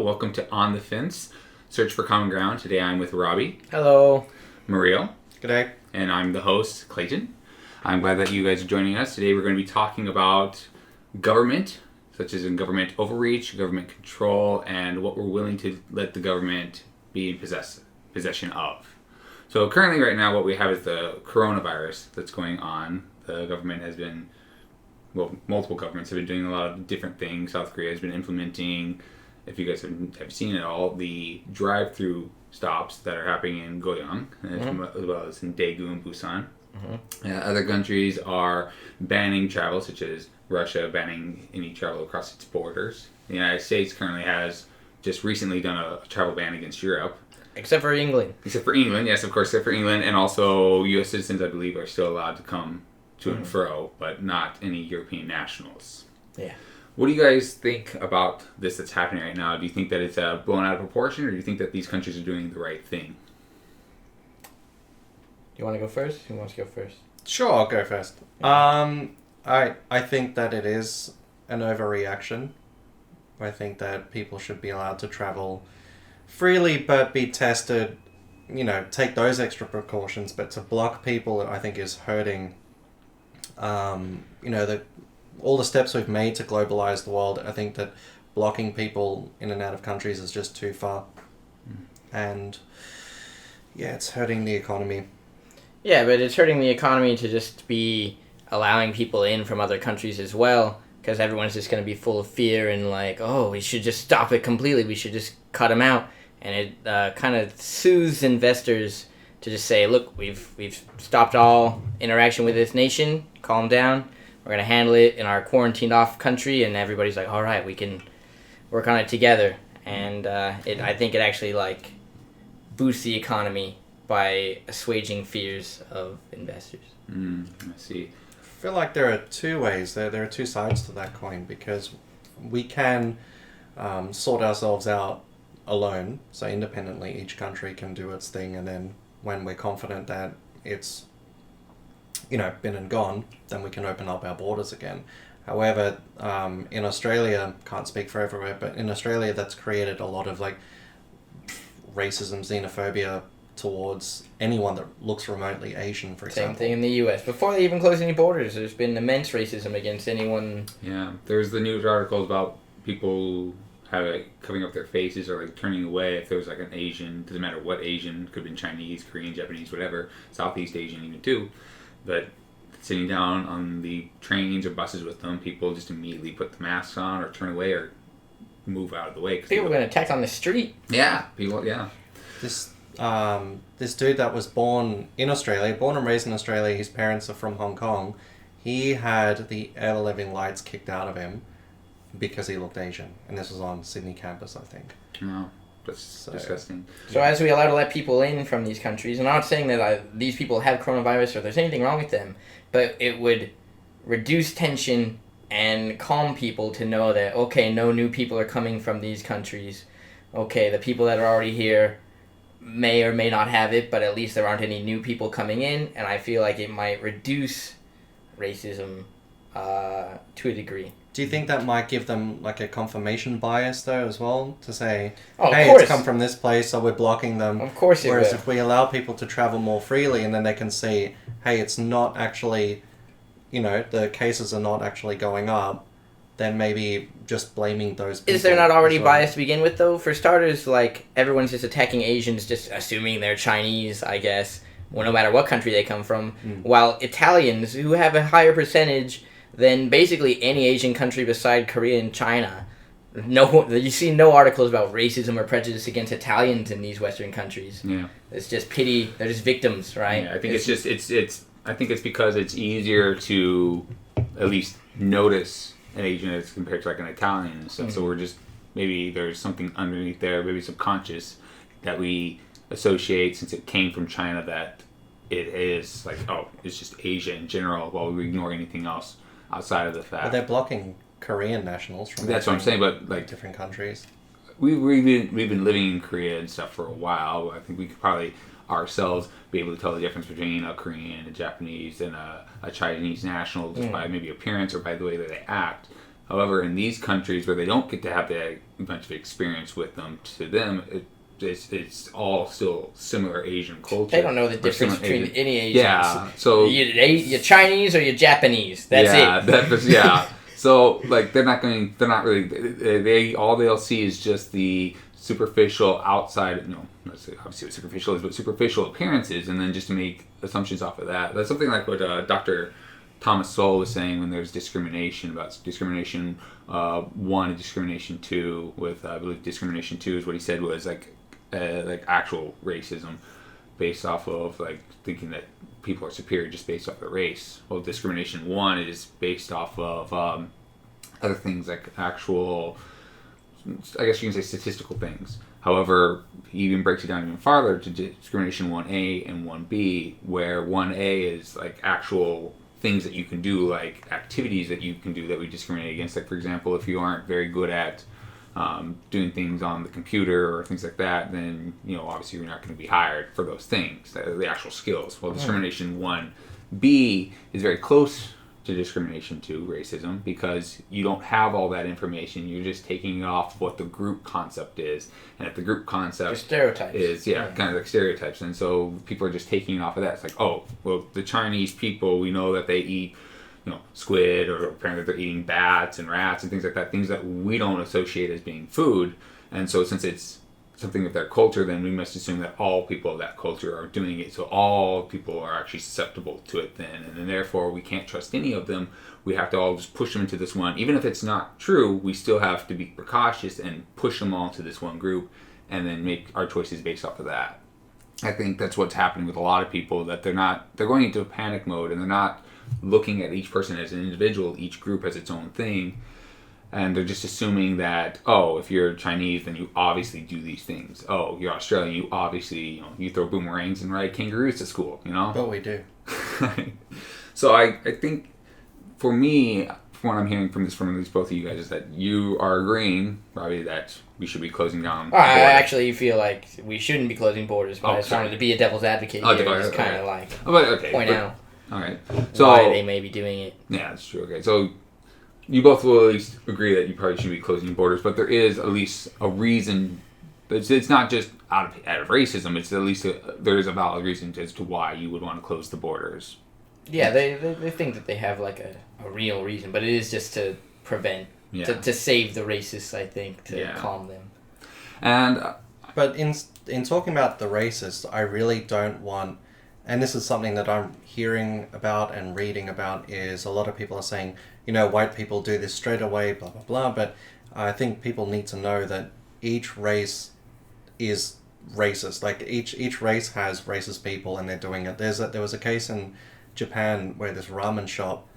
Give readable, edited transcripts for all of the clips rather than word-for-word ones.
Welcome to On the Fence, Search for Common Ground. Today I'm with Robbie. Hello. Mario. G'day. And I'm the host, Clayton. I'm glad that you guys are joining us. Today we're going to be talking about government, such as in government overreach, government control, and what we're willing to let the government be in possession of. So currently right now what we have is the coronavirus that's going on. The government has been, multiple governments have been doing a lot of different things. South Korea has been implementing, if you guys have seen it all, the drive-through stops that are happening in Goyang, as well as in Daegu and Busan. Other countries are banning travel, such as Russia banning any travel across its borders. The United States currently has just recently done a travel ban against Europe. Except for England. Except for England, yes, of course, except for England. And also U.S. citizens, I believe, are still allowed to come to and fro, but not any European nationals. Yeah. What do you guys think about this that's happening right now? Do you think that it's blown out of proportion, or do you think that these countries are doing the right thing? You want to go first? Who wants to go first? Sure, I'll go first. I think that it is an overreaction. I think that people should be allowed to travel freely but be tested, take those extra precautions, but to block people I think is hurting. All the steps we've made to globalize the world, I think that blocking people in and out of countries is just too far. And yeah, it's hurting the economy. Yeah, but it's hurting the economy to just be allowing people in from other countries as well, because everyone's just going to be full of fear and like, oh, we should just stop it completely. We should just cut them out. And it kind of soothes investors to just say, look, we've stopped all interaction with this nation. Calm down. We're going to handle it in our quarantined off country. And everybody's like, all right, we can work on it together. And I think it actually boosts the economy by assuaging fears of investors. I see. I feel like there are two ways. There are two sides to that coin, because we can sort ourselves out alone. So independently, each country can do its thing. And then when we're confident that it's been and gone, then we can open up our borders again. However, in Australia, can't speak for everywhere, but in Australia that's created a lot of racism, xenophobia towards anyone that looks remotely Asian, for example. Same thing in the U.S. Before they even closed any borders, there's been immense racism against anyone. Yeah, there's the news articles about people covering up their faces or turning away if there was an Asian, doesn't matter what Asian, could have been Chinese, Korean, Japanese, whatever, Southeast Asian even too, but sitting down on the trains or buses with them, people just immediately put the masks on or turn away or move out of the way. People were attacked on the street. Yeah, people, yeah. This dude that was born in Australia, born and raised in Australia, his parents are from Hong Kong, he had the ever-living lights kicked out of him because he looked Asian. And this was on Sydney campus, I think. No, that's disgusting. So as we allow to let people in from these countries, I'm not saying that these people have coronavirus or there's anything wrong with them, but it would reduce tension and calm people to know that, okay, no new people are coming from these countries. Okay, the people that are already here may or may not have it, but at least there aren't any new people coming in, and I feel like it might reduce racism to a degree. Do you think that might give them a confirmation bias though as well, to say, Oh, hey, of course. it's come from this place, so we're blocking them? Of course it Whereas will. if we allow people to travel more freely and then they can see, hey, it's not actually, the cases are not actually going up, then maybe just blaming those people. Is there not already as well. bias to begin with, though? For starters, everyone's just attacking Asians, just assuming they're Chinese, I guess, well, no matter what country they come from, while Italians, who have a higher percentage than basically any Asian country beside Korea and China, you see no articles about racism or prejudice against Italians in these Western countries. Yeah. It's just pity. They're just victims, right? Yeah, I think I think it's because it's easier to at least notice an Asian as compared to an Italian and stuff. So we're just, maybe there's something underneath there, maybe subconscious, that we associate, since it came from China, that it is it's just Asia in general, while we ignore anything else outside of the fact. But they're blocking Korean nationals from That's what I'm saying, but different countries. We've been living in Korea and stuff for a while. I think we could probably ourselves be able to tell the difference between a Korean, a Japanese, and a Chinese national just by maybe appearance or by the way that they act. However, in these countries where they don't get to have that bunch of experience with them, to them, it's all still similar Asian culture. They don't know the difference between any Asians. Yeah, so you're Chinese or you're Japanese. That's it. Yeah. So like they're not really. All they'll see is just the superficial outside. No, let's say obviously what superficial is, but superficial appearances, and then just to make assumptions off of that. That's something like what Dr. Thomas Sowell was saying when there's discrimination about discrimination 1 and discrimination 2. With I believe discrimination 2 is what he said was like actual racism based off of like thinking that people are superior just based off their race. Well, discrimination 1 is based off of other things like actual, I guess you can say statistical things. However, he even breaks it down even farther to discrimination 1A and 1B, where 1A is like actual things that you can do, like activities that you can do that we discriminate against. Like, for example, if you aren't very good at doing things on the computer or things like that, then, obviously you're not going to be hired for those things, the actual skills. Well, discrimination 1B is very close to discrimination 2, racism, because you don't have all that information. You're just taking off what the group concept is. And if the group concept stereotypes. is, kind of like stereotypes. And so people are just taking off of that. It's like, oh, well, the Chinese people, we know that they eat, squid, or apparently they're eating bats and rats and things like that, things that we don't associate as being food. And so since it's something of their culture, then we must assume that all people of that culture are doing it. So all people are actually susceptible to it then. And then therefore we can't trust any of them. We have to all just push them into this one. Even if it's not true, we still have to be precautious and push them all to this one group and then make our choices based off of that. I think that's what's happening with a lot of people, that they're going into a panic mode and they're not looking at each person as an individual, each group as its own thing. And they're just assuming that, oh, if you're Chinese, then you obviously do these things. Oh, you're Australian, you obviously, you throw boomerangs and ride kangaroos to school, But we do. So I think, for me, from what I'm hearing from at least both of you guys, is that you are agreeing, probably, that we should be closing down. I actually feel like we shouldn't be closing borders, but I just wanted to be a devil's advocate here, just kind of point out so, why they may be doing it. Yeah, that's true. Okay, so you both will at least agree that you probably shouldn't be closing borders, but there is at least a reason. It's not just out of racism. It's at least there is a valid reason as to why you would want to close the borders. Yeah, they think that they have like a real reason, but it is just to prevent, to save the racists, I think, to calm them. And but in talking about the racists, I really don't want, and this is something that I'm hearing about and reading about, is a lot of people are saying, white people do this straight away, blah, blah, blah. But I think people need to know that each race is racist. Like, each race has racist people and they're doing it. There was a case in Japan where this ramen shop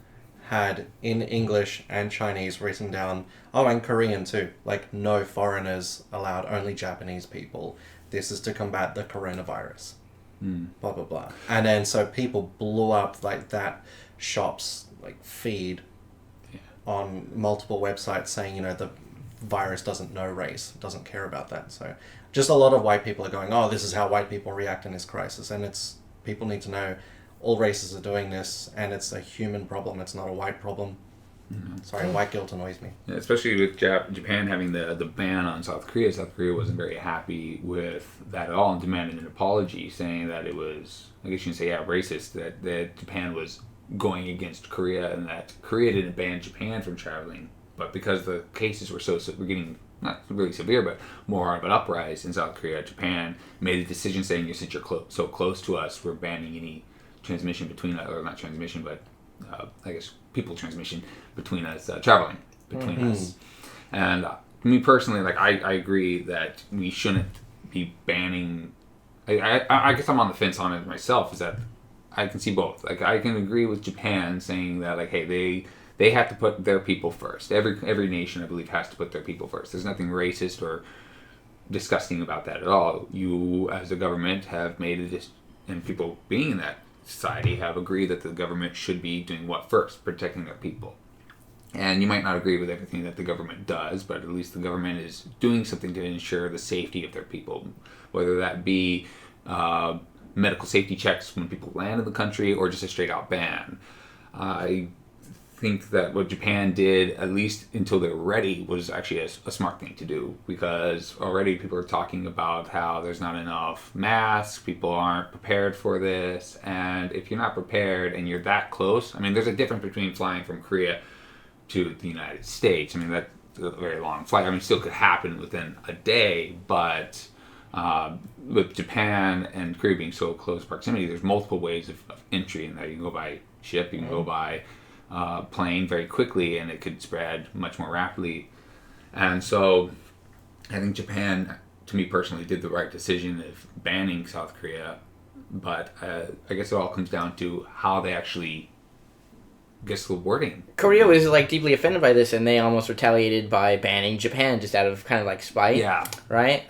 had, in English and Chinese, written down, and Korean too, like, no foreigners allowed, only Japanese people. This is to combat the coronavirus. Blah, blah, blah. And then so people blew up like that shop's like feed on multiple websites saying, the virus doesn't know race, doesn't care about that. So just a lot of white people are going, oh, this is how white people react in this crisis. And people need to know all races are doing this, and it's a human problem. It's not a white problem. Mm-hmm. Sorry, white guilt annoys me. Yeah, especially with Japan having the ban on South Korea. South Korea wasn't very happy with that at all and demanded an apology, saying that it was, I guess you can say, racist, that Japan was going against Korea and that Korea didn't ban Japan from traveling. But because the cases were we're getting not really severe, but more of an uprise in South Korea, Japan made a decision saying, since you're so close to us, we're banning any transmission between us, or not transmission, but I guess people transmission between us, traveling between us. And me personally, like, I agree that we shouldn't be banning. I guess I'm on the fence on it myself, is that I can see both. Like, I can agree with Japan saying that, like, hey, they have to put their people first. Every nation, I believe, has to put their people first. There's nothing racist or disgusting about that at all. You, as a government, have made it, and people being in that society have agreed that the government should be doing what first? Protecting their people. And you might not agree with everything that the government does, but at least the government is doing something to ensure the safety of their people, whether that be medical safety checks when people land in the country or just a straight out ban. I think that what Japan did, at least until they're ready, was actually a smart thing to do, because already people are talking about how there's not enough masks, people aren't prepared for this, and if you're not prepared and you're that close, I mean, there's a difference between flying from Korea to the United States. I mean, that's a very long flight. I mean, it still could happen within a day, but with Japan and Korea being so close proximity, there's multiple ways of entry in that. You can go by ship, you can go by plane very quickly, and it could spread much more rapidly. And so I think Japan, to me personally, did the right decision of banning South Korea, but I guess it all comes down to how they actually, I guess, the wording. Korea was like deeply offended by this, and they almost retaliated by banning Japan just out of kind of like spite. Yeah. Right?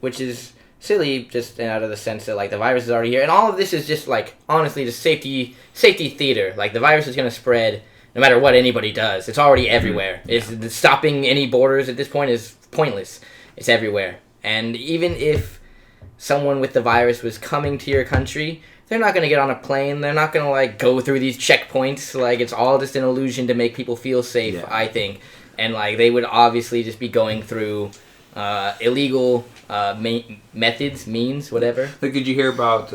Which is silly, just out of the sense that like the virus is already here, and all of this is just like honestly just safety theater. Like the virus is going to spread no matter what anybody does. It's already everywhere. It's stopping any borders at this point is pointless. It's everywhere. And even if someone with the virus was coming to your country, they're not going to get on a plane. They're not going to like go through these checkpoints. Like it's all just an illusion to make people feel safe, I think. And like they would obviously just be going through illegal means, whatever. Like, did you hear about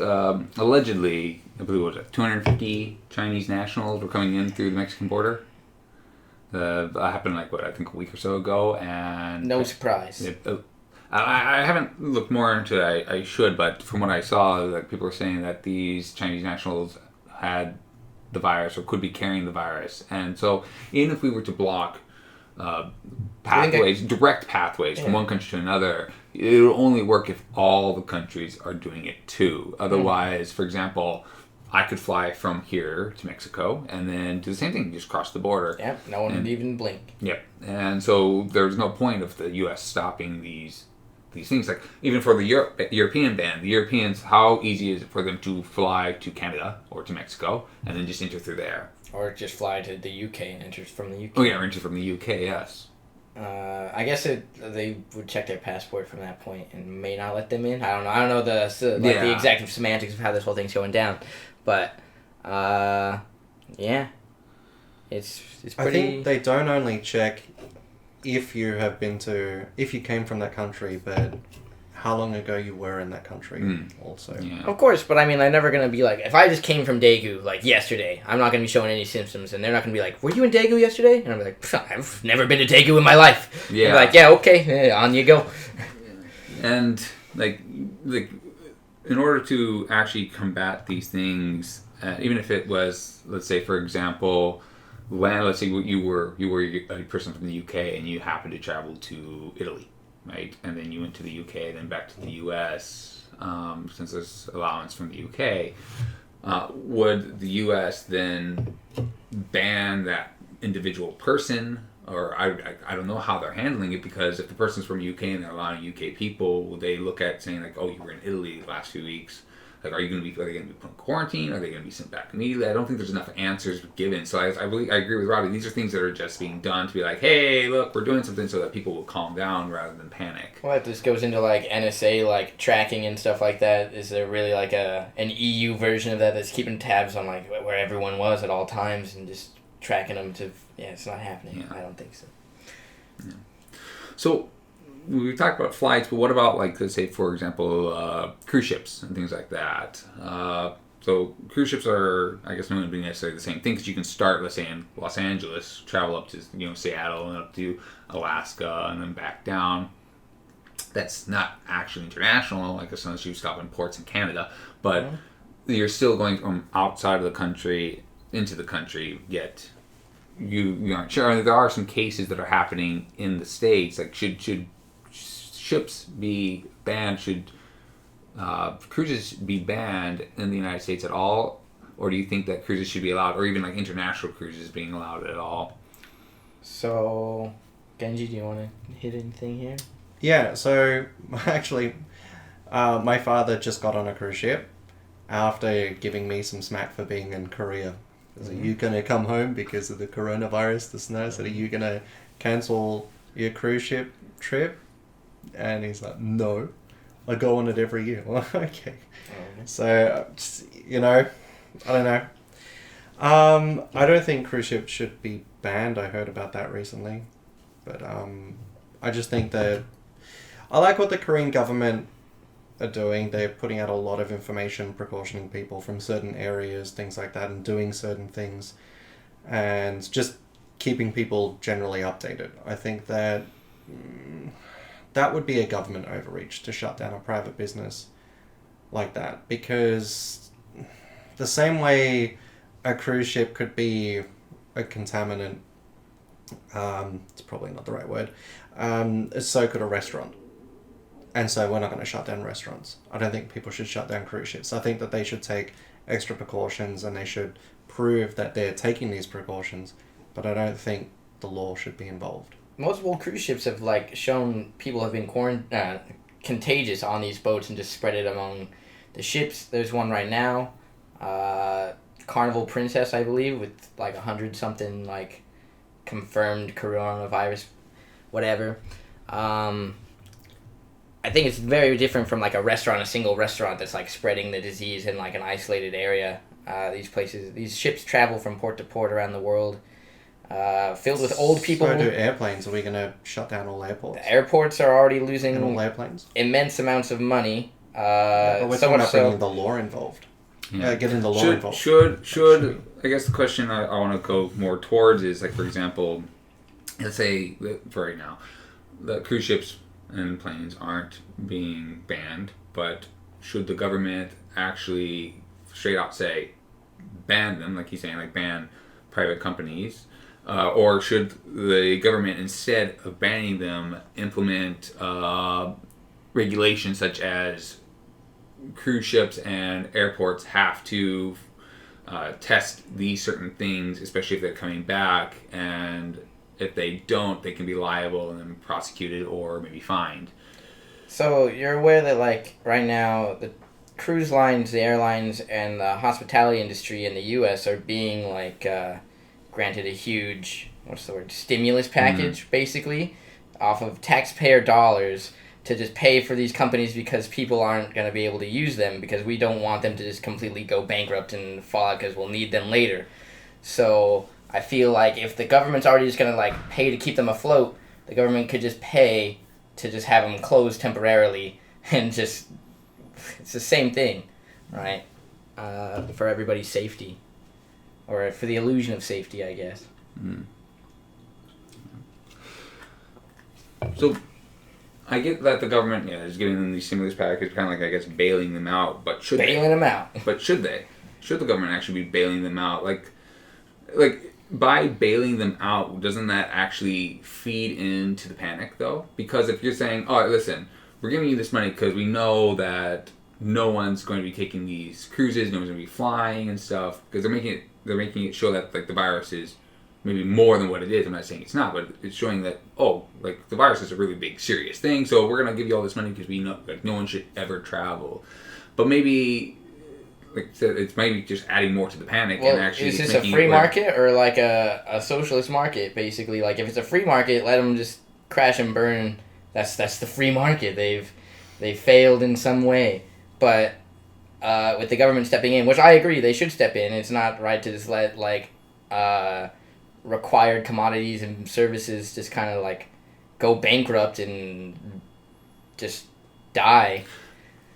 allegedly, I believe it was 250 Chinese nationals were coming in through the Mexican border? That happened like I think a week or so ago, and no surprise. I haven't looked more into it. I should, but from what I saw, like people were saying that these Chinese nationals had the virus or could be carrying the virus, and so even if we were to block direct pathways from one country to another, it will only work if all the countries are doing it too. Otherwise, for example, I could fly from here to Mexico and then do the same thing, just cross the border. Yep, no one would even blink. Yep, and so there's no point of the U.S. stopping these things. Like even for the European ban, the Europeans, how easy is it for them to fly to Canada or to Mexico and then just enter through there? Or just fly to the UK and enter from the UK. Oh yeah, or enter from the UK, yes. I guess they would check their passport from that point and may not let them in. I don't know the exact semantics of how this whole thing's going down, but yeah, it's pretty. I think they don't only check if you came from that country, but how long ago you were in that country also. Yeah. Of course, but I mean, they're never going to be like, if I just came from Daegu, like, yesterday, I'm not going to be showing any symptoms, and they're not going to be like, were you in Daegu yesterday? And I'm like, I've never been to Daegu in my life. Yeah. Like, yeah, okay, on you go. And, like, in order to actually combat these things, even if it was, let's say, for example, let's say you were a person from the UK and you happened to travel to Italy, right? And then you went to the UK, then back to the US, since there's allowance from the UK. Would the US then ban that individual person? Or I don't know how they're handling it, because if the person's from UK and they're allowing UK people, will they look at saying like, oh, you were in Italy the last few weeks? Like, are they going to be put in quarantine? Are they going to be sent back immediately? I don't think there's enough answers given. So I agree with Robbie. These are things that are just being done to be like, hey, look, we're doing something so that people will calm down rather than panic. Well, if this goes into like NSA like tracking and stuff like that, is there really like an EU version of that that's keeping tabs on like where everyone was at all times and just tracking them to? Yeah, it's not happening. Yeah. I don't think so. Yeah. So we talked about flights, but what about, like, let's say, for example, cruise ships and things like that? So cruise ships are, I guess, not going to be necessarily the same thing, because you can start, let's say, in Los Angeles, travel up to Seattle and up to Alaska and then back down. That's not actually international, I guess, unless you stop in ports in Canada, but you're still going from outside of the country into the country, yet you aren't sure. There are some cases that are happening in the States. Like, should ships be banned? Should cruises be banned in the United States at all? Or do you think that cruises should be allowed, or even like international cruises being allowed at all? So, Genji, do you want to hit anything here? Yeah, so actually, my father just got on a cruise ship after giving me some smack for being in Korea. Are you going to come home because of the coronavirus, the snow? So are you going to cancel your cruise ship trip? And he's like, no, I go on it every year. Well, okay. So, I don't know. I don't think cruise ships should be banned. I heard about that recently. But I just think that I like what the Korean government are doing. They're putting out a lot of information, precautioning people from certain areas, things like that, and doing certain things, and just keeping people generally updated. I think that that would be a government overreach to shut down a private business like that, because the same way a cruise ship could be a contaminant, it's probably not the right word, so could a restaurant. And so we're not going to shut down restaurants. I don't think people should shut down cruise ships. I think that they should take extra precautions and they should prove that they're taking these precautions, but I don't think the law should be involved. Multiple cruise ships have shown people have been contagious on these boats and just spread it among the ships. There's one right now, Carnival Princess, I believe, with 100 something confirmed coronavirus, whatever. I think it's very different from a single restaurant that's spreading the disease in an isolated area. These ships travel from port to port around the world, filled with old people. So do airplanes. Are we going to shut down all airports? The airports are already losing all airplanes? Immense amounts of money. But we're talking about bringing the law involved. Yeah. Getting the law involved. Should I guess the question I want to go more towards is for example, let's say for right now, the cruise ships and planes aren't being banned, but should the government actually straight out say ban them, like he's saying, ban private companies, or should the government, instead of banning them, implement regulations such as cruise ships and airports have to test these certain things, especially if they're coming back, and if they don't, they can be liable and then prosecuted or maybe fined. So you're aware that right now the cruise lines, the airlines, and the hospitality industry in the U.S. are being granted a huge stimulus package, basically, off of taxpayer dollars to just pay for these companies because people aren't going to be able to use them because we don't want them to just completely go bankrupt and fall out because we'll need them later. So I feel if the government's already just going to pay to keep them afloat, the government could just pay to just have them closed temporarily and just, it's the same thing, right? For everybody's safety, or for the illusion of safety, I guess. Mm. So I get that the government is giving them these stimulus packages, kind of I guess bailing them out, but should them out? But should they? Should the government actually be bailing them out? By bailing them out, doesn't that actually feed into the panic, though? Because if you're saying, all right, listen, we're giving you this money because we know that no one's going to be taking these cruises, no one's going to be flying and stuff, because they're making it show that the virus is maybe more than what it is. I'm not saying it's not, but it's showing that the virus is a really big, serious thing. So we're gonna give you all this money because we know no one should ever travel. But maybe it's maybe just adding more to the panic and actually. Is this a free market or a socialist market? Basically, if it's a free market, let them just crash and burn. That's the free market. They've failed in some way, but with the government stepping in, which I agree they should step in. It's not right to just let required commodities and services just kind of go bankrupt and just die.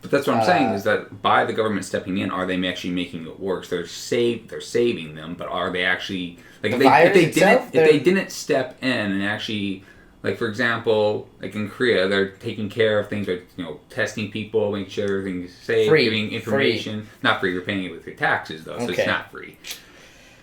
But that's what I'm saying is that by the government stepping in, are they actually making it worse? They're saving them, but are they actually if they didn't step in and actually, for example, in Korea, they're taking care of things like testing people, making sure everything's safe, giving information. Not free. You're paying it with your taxes though, so it's not free.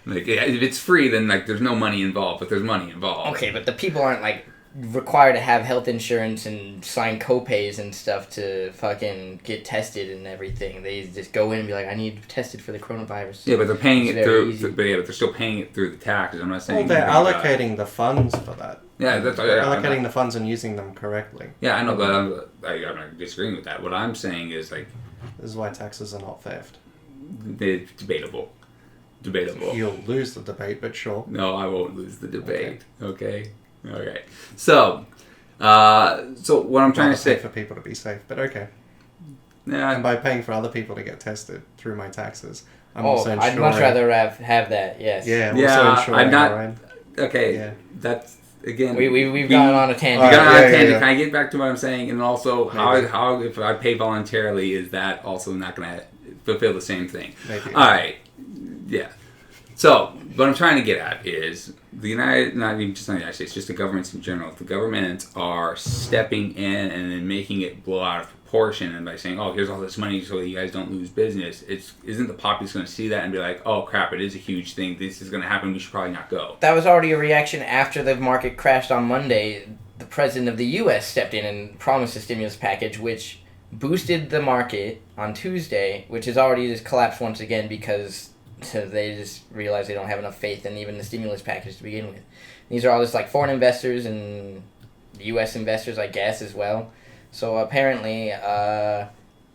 If it's free, then there's no money involved, but there's money involved. Okay, but the people aren't required to have health insurance and sign co-pays and stuff to fucking get tested and everything. They just go in and be I need tested for the coronavirus. Yeah, but they're paying it through. But they're still paying it through the taxes. I'm not saying. Well, they're allocating the funds for that. Yeah, that's allocating the funds and using them correctly. Yeah, I know, but I'm not disagreeing with that. What I'm saying is This is why taxes are not theft. It's debatable. You'll lose the debate, but sure. No, I won't lose the debate. Okay. So what I'm trying to say for people to be safe, but okay. Yeah. And by paying for other people to get tested through my taxes, I'd much rather have that. Yes. Yeah, Yeah, insuring I'm not. our own. Okay, Yeah. That's again. We've gone on a tangent. We got on a tangent. Yeah. Can I get back to what I'm saying? And also, Maybe. how if I pay voluntarily, is that also not going to fulfill the same thing? Maybe. All right. Yeah. So what I'm trying to get at is not even just the United States, just the governments in general. If the governments are stepping in and then making it blow out of proportion, and by saying, "Oh, here's all this money so that you guys don't lose business," isn't the populace going to see that and be like, "Oh crap, it is a huge thing. This is going to happen. We should probably not go." That was already a reaction after the market crashed on Monday. The president of the U.S. stepped in and promised a stimulus package, which boosted the market on Tuesday, which has already just collapsed once again because they just realized they don't have enough faith in even the stimulus package to begin with. These are all just like foreign investors and U.S. investors, I guess, as well. So apparently,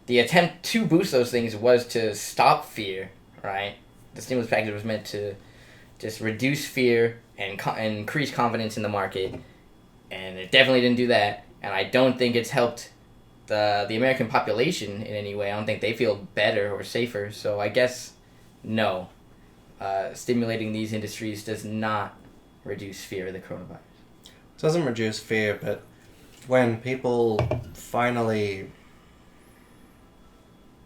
the attempt to boost those things was to stop fear, right? The stimulus package was meant to just reduce fear and increase confidence in the market, and it definitely didn't do that. And I don't think it's helped the American population in any way. I don't think they feel better or safer. So I guess no, stimulating these industries does not reduce fear of the coronavirus. It doesn't reduce fear, but when people finally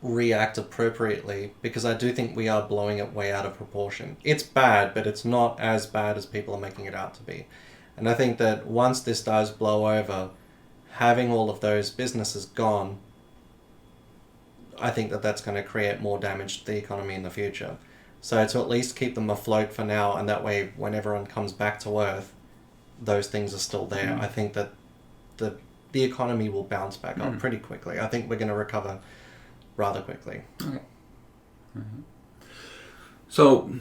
react appropriately, because I do think we are blowing it way out of proportion. It's bad, but it's not as bad as people are making it out to be. And I think that once this does blow over, having all of those businesses gone, I think that that's going to create more damage to the economy in the future. So to at least keep them afloat for now, and that way when everyone comes back to Earth, those things are still there. I think that the economy will bounce back up pretty quickly. I think we're going to recover rather quickly. Okay. So,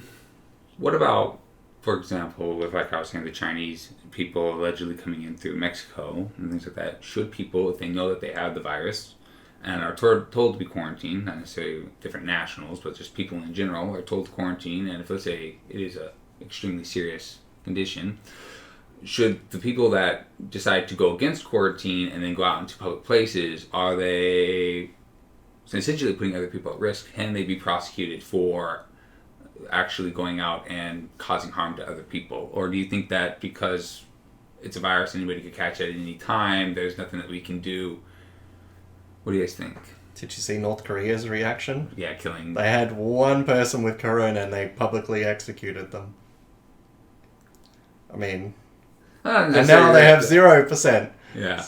what about, for example, with like I was saying, the Chinese people allegedly coming in through Mexico and things like that? Should people, if they know that they have the virus and are told to be quarantined, not necessarily different nationals, but just people in general are told to quarantine, and if let's say it is a extremely serious condition, should the people that decide to go against quarantine and then go out into public places, are they essentially putting other people at risk? Can they be prosecuted for actually going out and causing harm to other people? Or do you think that because it's a virus, anybody could catch it at any time, there's nothing that we can do? What do you guys think? Did you see North Korea's reaction? Yeah, killing. They had one person with corona and they publicly executed them. I mean, and now they have 0%. Yeah.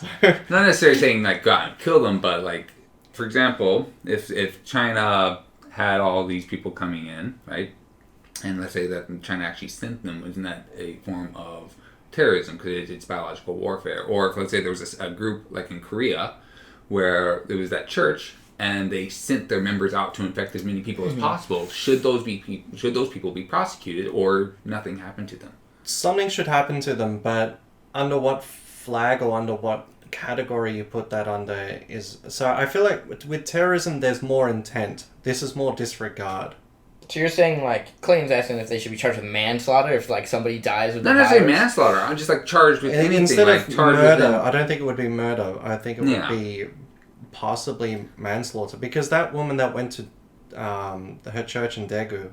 Not necessarily saying like go out and kill them, but like, for example, if China had all these people coming in, right, and let's say that China actually sent them, isn't that a form of terrorism because it's biological warfare? Or if let's say there was a group like in Korea where there was that church and they sent their members out to infect as many people as possible, should those people be prosecuted or nothing happen to them? Something should happen to them, but under what flag or under what category you put that under is... So I feel like with terrorism, there's more intent. This is more disregard. So you're saying, like, Clayton's asking if they should be charged with manslaughter if, like, somebody dies with the Not virus? necessarily manslaughter. I'm just, like, charged with anything. Instead like, of charged murder, with I don't think it would be murder. I think it would be possibly manslaughter. Because that woman that went to her church in Daegu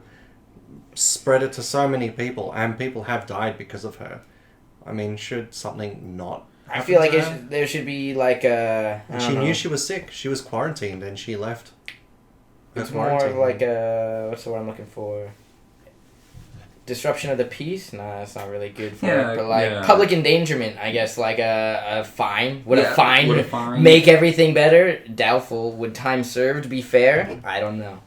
spread it to so many people, and people have died because of her. I mean, should something not happen I feel like to her? there should be, like, a... She knew she was sick. She was quarantined, and she left. It's more of like a... What's the word I'm looking for? Disruption of the peace? Nah, that's not really good for it. But, like, public endangerment, I guess. Like a fine. Would a fine make everything better? Doubtful. Would time served be fair? I don't know.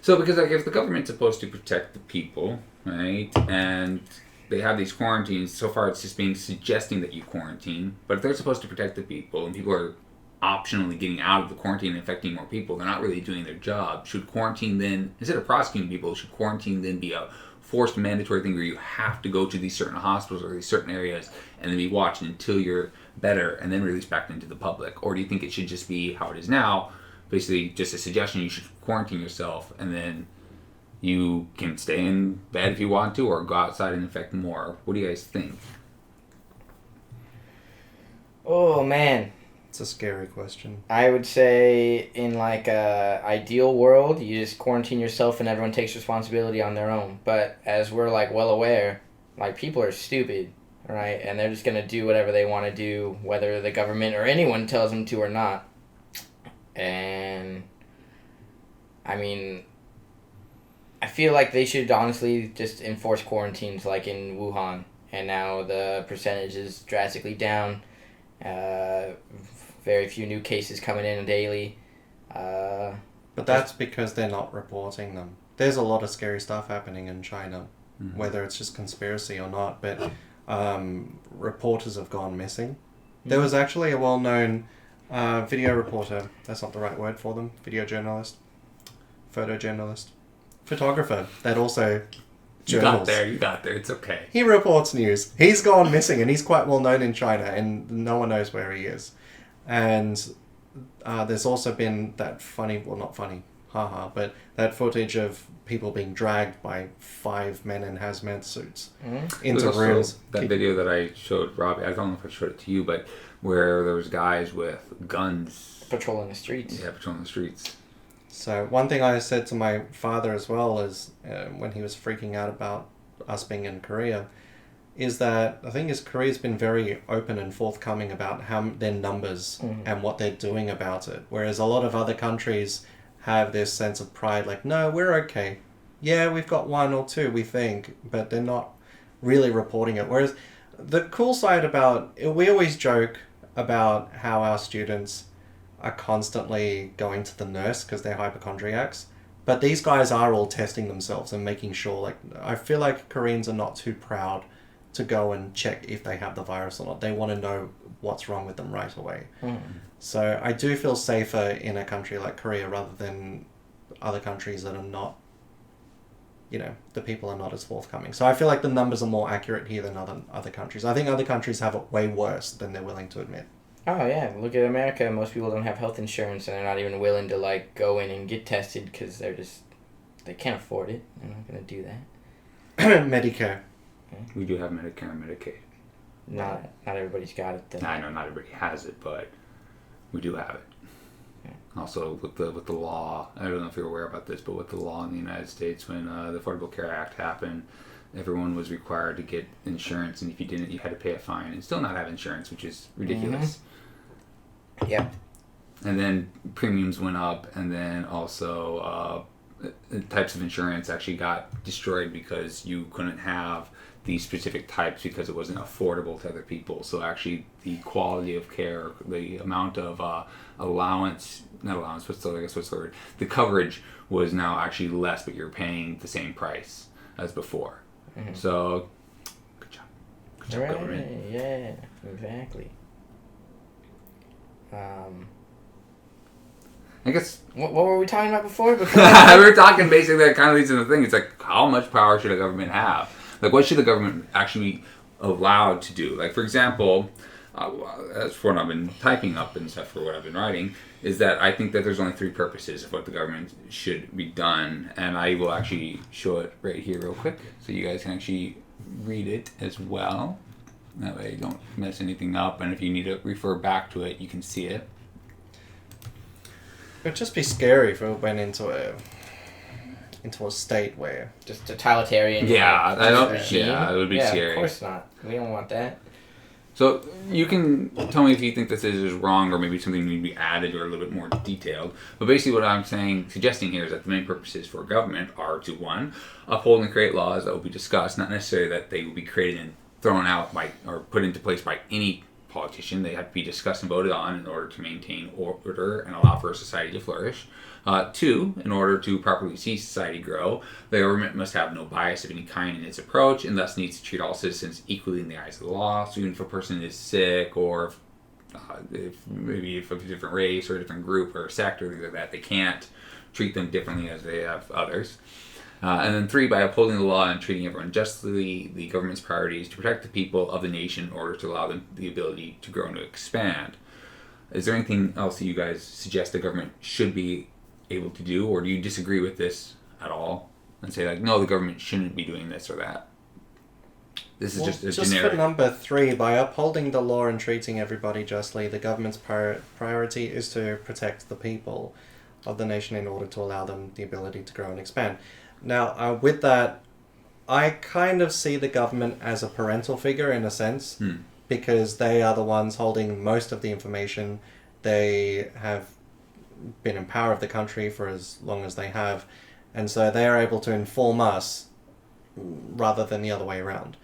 So, because like if the government's supposed to protect the people, right, and they have these quarantines, so far it's just being suggesting that you quarantine, but if they're supposed to protect the people and people are optionally getting out of the quarantine and infecting more people, they're not really doing their job. Should quarantine then, instead of prosecuting people, should quarantine then be a forced mandatory thing where you have to go to these certain hospitals or these certain areas and then be watched until you're better and then released back into the public? Or do you think it should just be how it is now, basically just a suggestion you should quarantine yourself and then you can stay in bed if you want to or go outside and infect more? What do you guys think? Oh, man. It's a scary question. I would say in like a ideal world, you just quarantine yourself and everyone takes responsibility on their own. But as we're like well aware, like people are stupid, right? And they're just gonna do whatever they want to do, whether the government or anyone tells them to or not. And I mean, I feel like they should honestly just enforce quarantines like in Wuhan. And now the percentage is drastically down. Very few new cases coming in daily. But that's because they're not reporting them. There's a lot of scary stuff happening in China, whether it's just conspiracy or not, but reporters have gone missing. There was actually a well-known video reporter, that's not the right word for them, video journalist, photojournalist, photographer, that also journals. You got there, it's okay. He reports news. He's gone missing, and he's quite well known in China, and no one knows where he is. And there's also been that funny, well, not funny, haha, but that footage of people being dragged by 5 men in hazmat suits into rooms. That video that I showed Robbie, I don't know if I showed it to you, but where there was guys with guns patrolling the streets. Yeah, patrolling the streets. So one thing I said to my father as well is when he was freaking out about us being in Korea, is that the thing is Korea's been very open and forthcoming about how their numbers and what they're doing about it. Whereas a lot of other countries have this sense of pride, like, no, we're okay. Yeah, we've got 1 or 2, we think, but they're not really reporting it. Whereas the cool side about, we always joke about how our students are constantly going to the nurse because they're hypochondriacs. But these guys are all testing themselves and making sure, like, I feel like Koreans are not too proud to go and check if they have the virus or not. They want to know what's wrong with them right away. So I do feel safer in a country like Korea rather than other countries that are not, you know, the people are not as forthcoming. So I feel like the numbers are more accurate here than other countries. I think other countries have it way worse than they're willing to admit. Oh yeah, look at America. Most people don't have health insurance and they're not even willing to like go in and get tested because they can't afford it. They're not going to do that. Medicare. We do have Medicare and Medicaid. Not everybody's got it though. I know not everybody has it, but we do have it. Yeah. Also, with the law, I don't know if you're aware about this, but with the law in the United States, when the Affordable Care Act happened, everyone was required to get insurance, and if you didn't, you had to pay a fine and still not have insurance, which is ridiculous. Yep. And then premiums went up, and then also types of insurance actually got destroyed because you couldn't have these specific types because it wasn't affordable to other people. So actually the quality of care, the amount of the coverage was now actually less, but you're paying the same price as before. So good job government. Yeah, exactly. I guess what were we talking about before? We were talking basically that kind of leads to the thing. It's like, how much power should a government have? Like, what should the government actually be allowed to do? Like, for example, as for what I've been typing up and stuff for what I've been writing, is that I think that there's only 3 purposes of what the government should be done. And I will actually show it right here real quick so you guys can actually read it as well. That way you don't mess anything up. And if you need to refer back to it, you can see it. It would just be scary if we went into a state where just totalitarian. Yeah, regime. Yeah, it would be scary. Of course not. We don't want that. So you can tell me if you think this is wrong or maybe something need to be added or a little bit more detailed. But basically what I'm suggesting here is that the main purposes for government are to, 1, uphold and create laws that will be discussed, not necessarily that they will be created and thrown out by or put into place by any politician. They have to be discussed and voted on in order to maintain order and allow for a society to flourish. 2, in order to properly see society grow, the government must have no bias of any kind in its approach and thus needs to treat all citizens equally in the eyes of the law. So even if a person is sick or if of a different race or a different group or sect or things like that, they can't treat them differently as they have others. And then 3, by upholding the law and treating everyone justly, the government's priority is to protect the people of the nation in order to allow them the ability to grow and to expand. Is there anything else that you guys suggest the government should be able to do, or do you disagree with this at all and say, like, no, the government shouldn't be doing this or that? This is Well, just a just generic. for number 3, by upholding the law and treating everybody justly, the government's priority is to protect the people of the nation in order to allow them the ability to grow and expand. Now, with that, I kind of see the government as a parental figure in a sense, because they are the ones holding most of the information. They have been in power of the country for as long as they have, and so they are able to inform us rather than the other way around.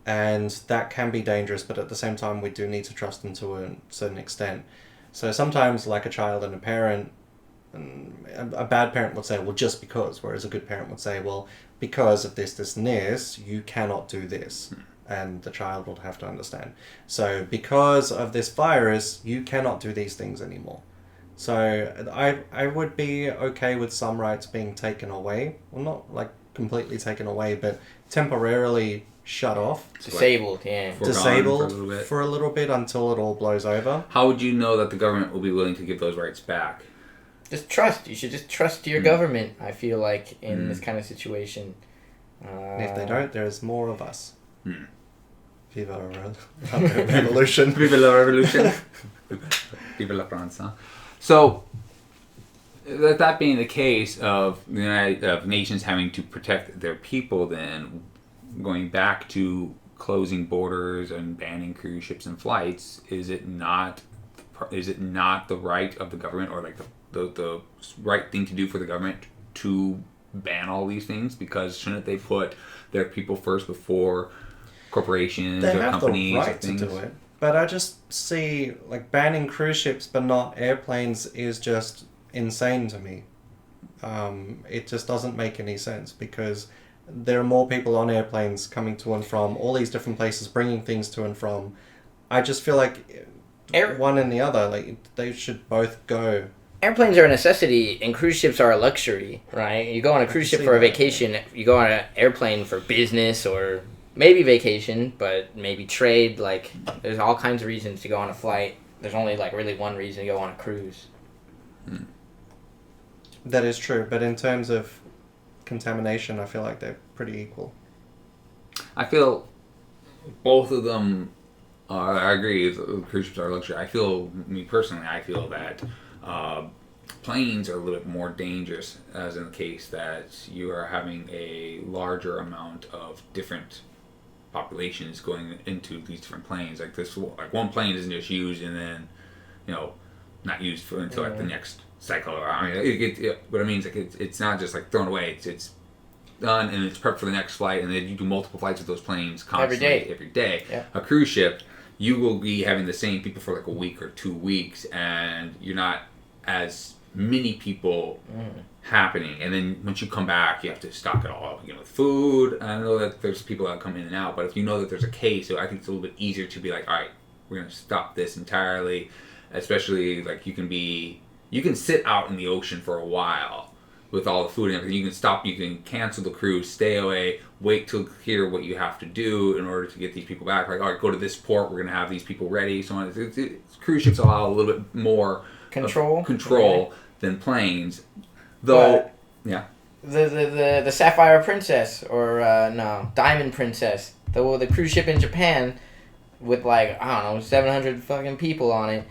And that can be dangerous, but at the same time we do need to trust them to a certain extent. So sometimes, like a child and a parent, a bad parent would say, well, just because, whereas a good parent would say, well, because of this, and this, you cannot do this. And the child will have to understand. So because of this virus, you cannot do these things anymore. So I would be okay with some rights being taken away. Well, not like completely taken away, but temporarily shut off. Disabled, yeah. Disabled for a little bit until it all blows over. How would you know that the government will be willing to give those rights back? Just trust. You should just trust your government, I feel like, in this kind of situation. And if they don't, there's more of us. Viva la revolution. Viva la revolution. Viva la France. So, that being the case of of nations having to protect their people, then going back to closing borders and banning cruise ships and flights, is it not the right of the government, or like the right thing to do for the government to ban all these things? Because shouldn't they put their people first before corporations or companies? They have the right to do it, but I just see like banning cruise ships but not airplanes is just insane to me. It just doesn't make any sense, because there are more people on airplanes coming to and from all these different places, bringing things to and from. I just feel like one and the other, like they should both go. Airplanes are a necessity, and cruise ships are a luxury, right? You go on a cruise ship for a vacation, you go on an airplane for business or maybe vacation, but maybe trade. Like, there's all kinds of reasons to go on a flight. There's only like really one reason to go on a cruise. That is true, but in terms of contamination, I feel like they're pretty equal. I feel both of them are. I agree. Cruise ships are a luxury. I feel that planes are a little bit more dangerous, as in the case that you are having a larger amount of different populations going into these different planes. Like this, like one plane isn't just used and then, not used until like the next cycle. Or I mean, what I mean is like it's not just like thrown away. It's done and it's prepped for the next flight, and then you do multiple flights with those planes constantly every day. Yeah. A cruise ship, you will be having the same people for like a week or 2 weeks, and you're not as many people happening. And then once you come back, you have to stock it all up, with food. I know that there's people that come in and out, but if you know that there's a case, so I think it's a little bit easier to be like, all right, we're going to stop this entirely. Especially like you can sit out in the ocean for a while with all the food and everything. You can stop, you can cancel the cruise, stay away, wait till hear what you have to do in order to get these people back. Like, all right, go to this port, we're going to have these people ready. So on. Cruise ships allow a little bit more control than planes. Though, yeah. The Sapphire Princess, or Diamond Princess, the cruise ship in Japan with like, I don't know, 700 fucking people on it.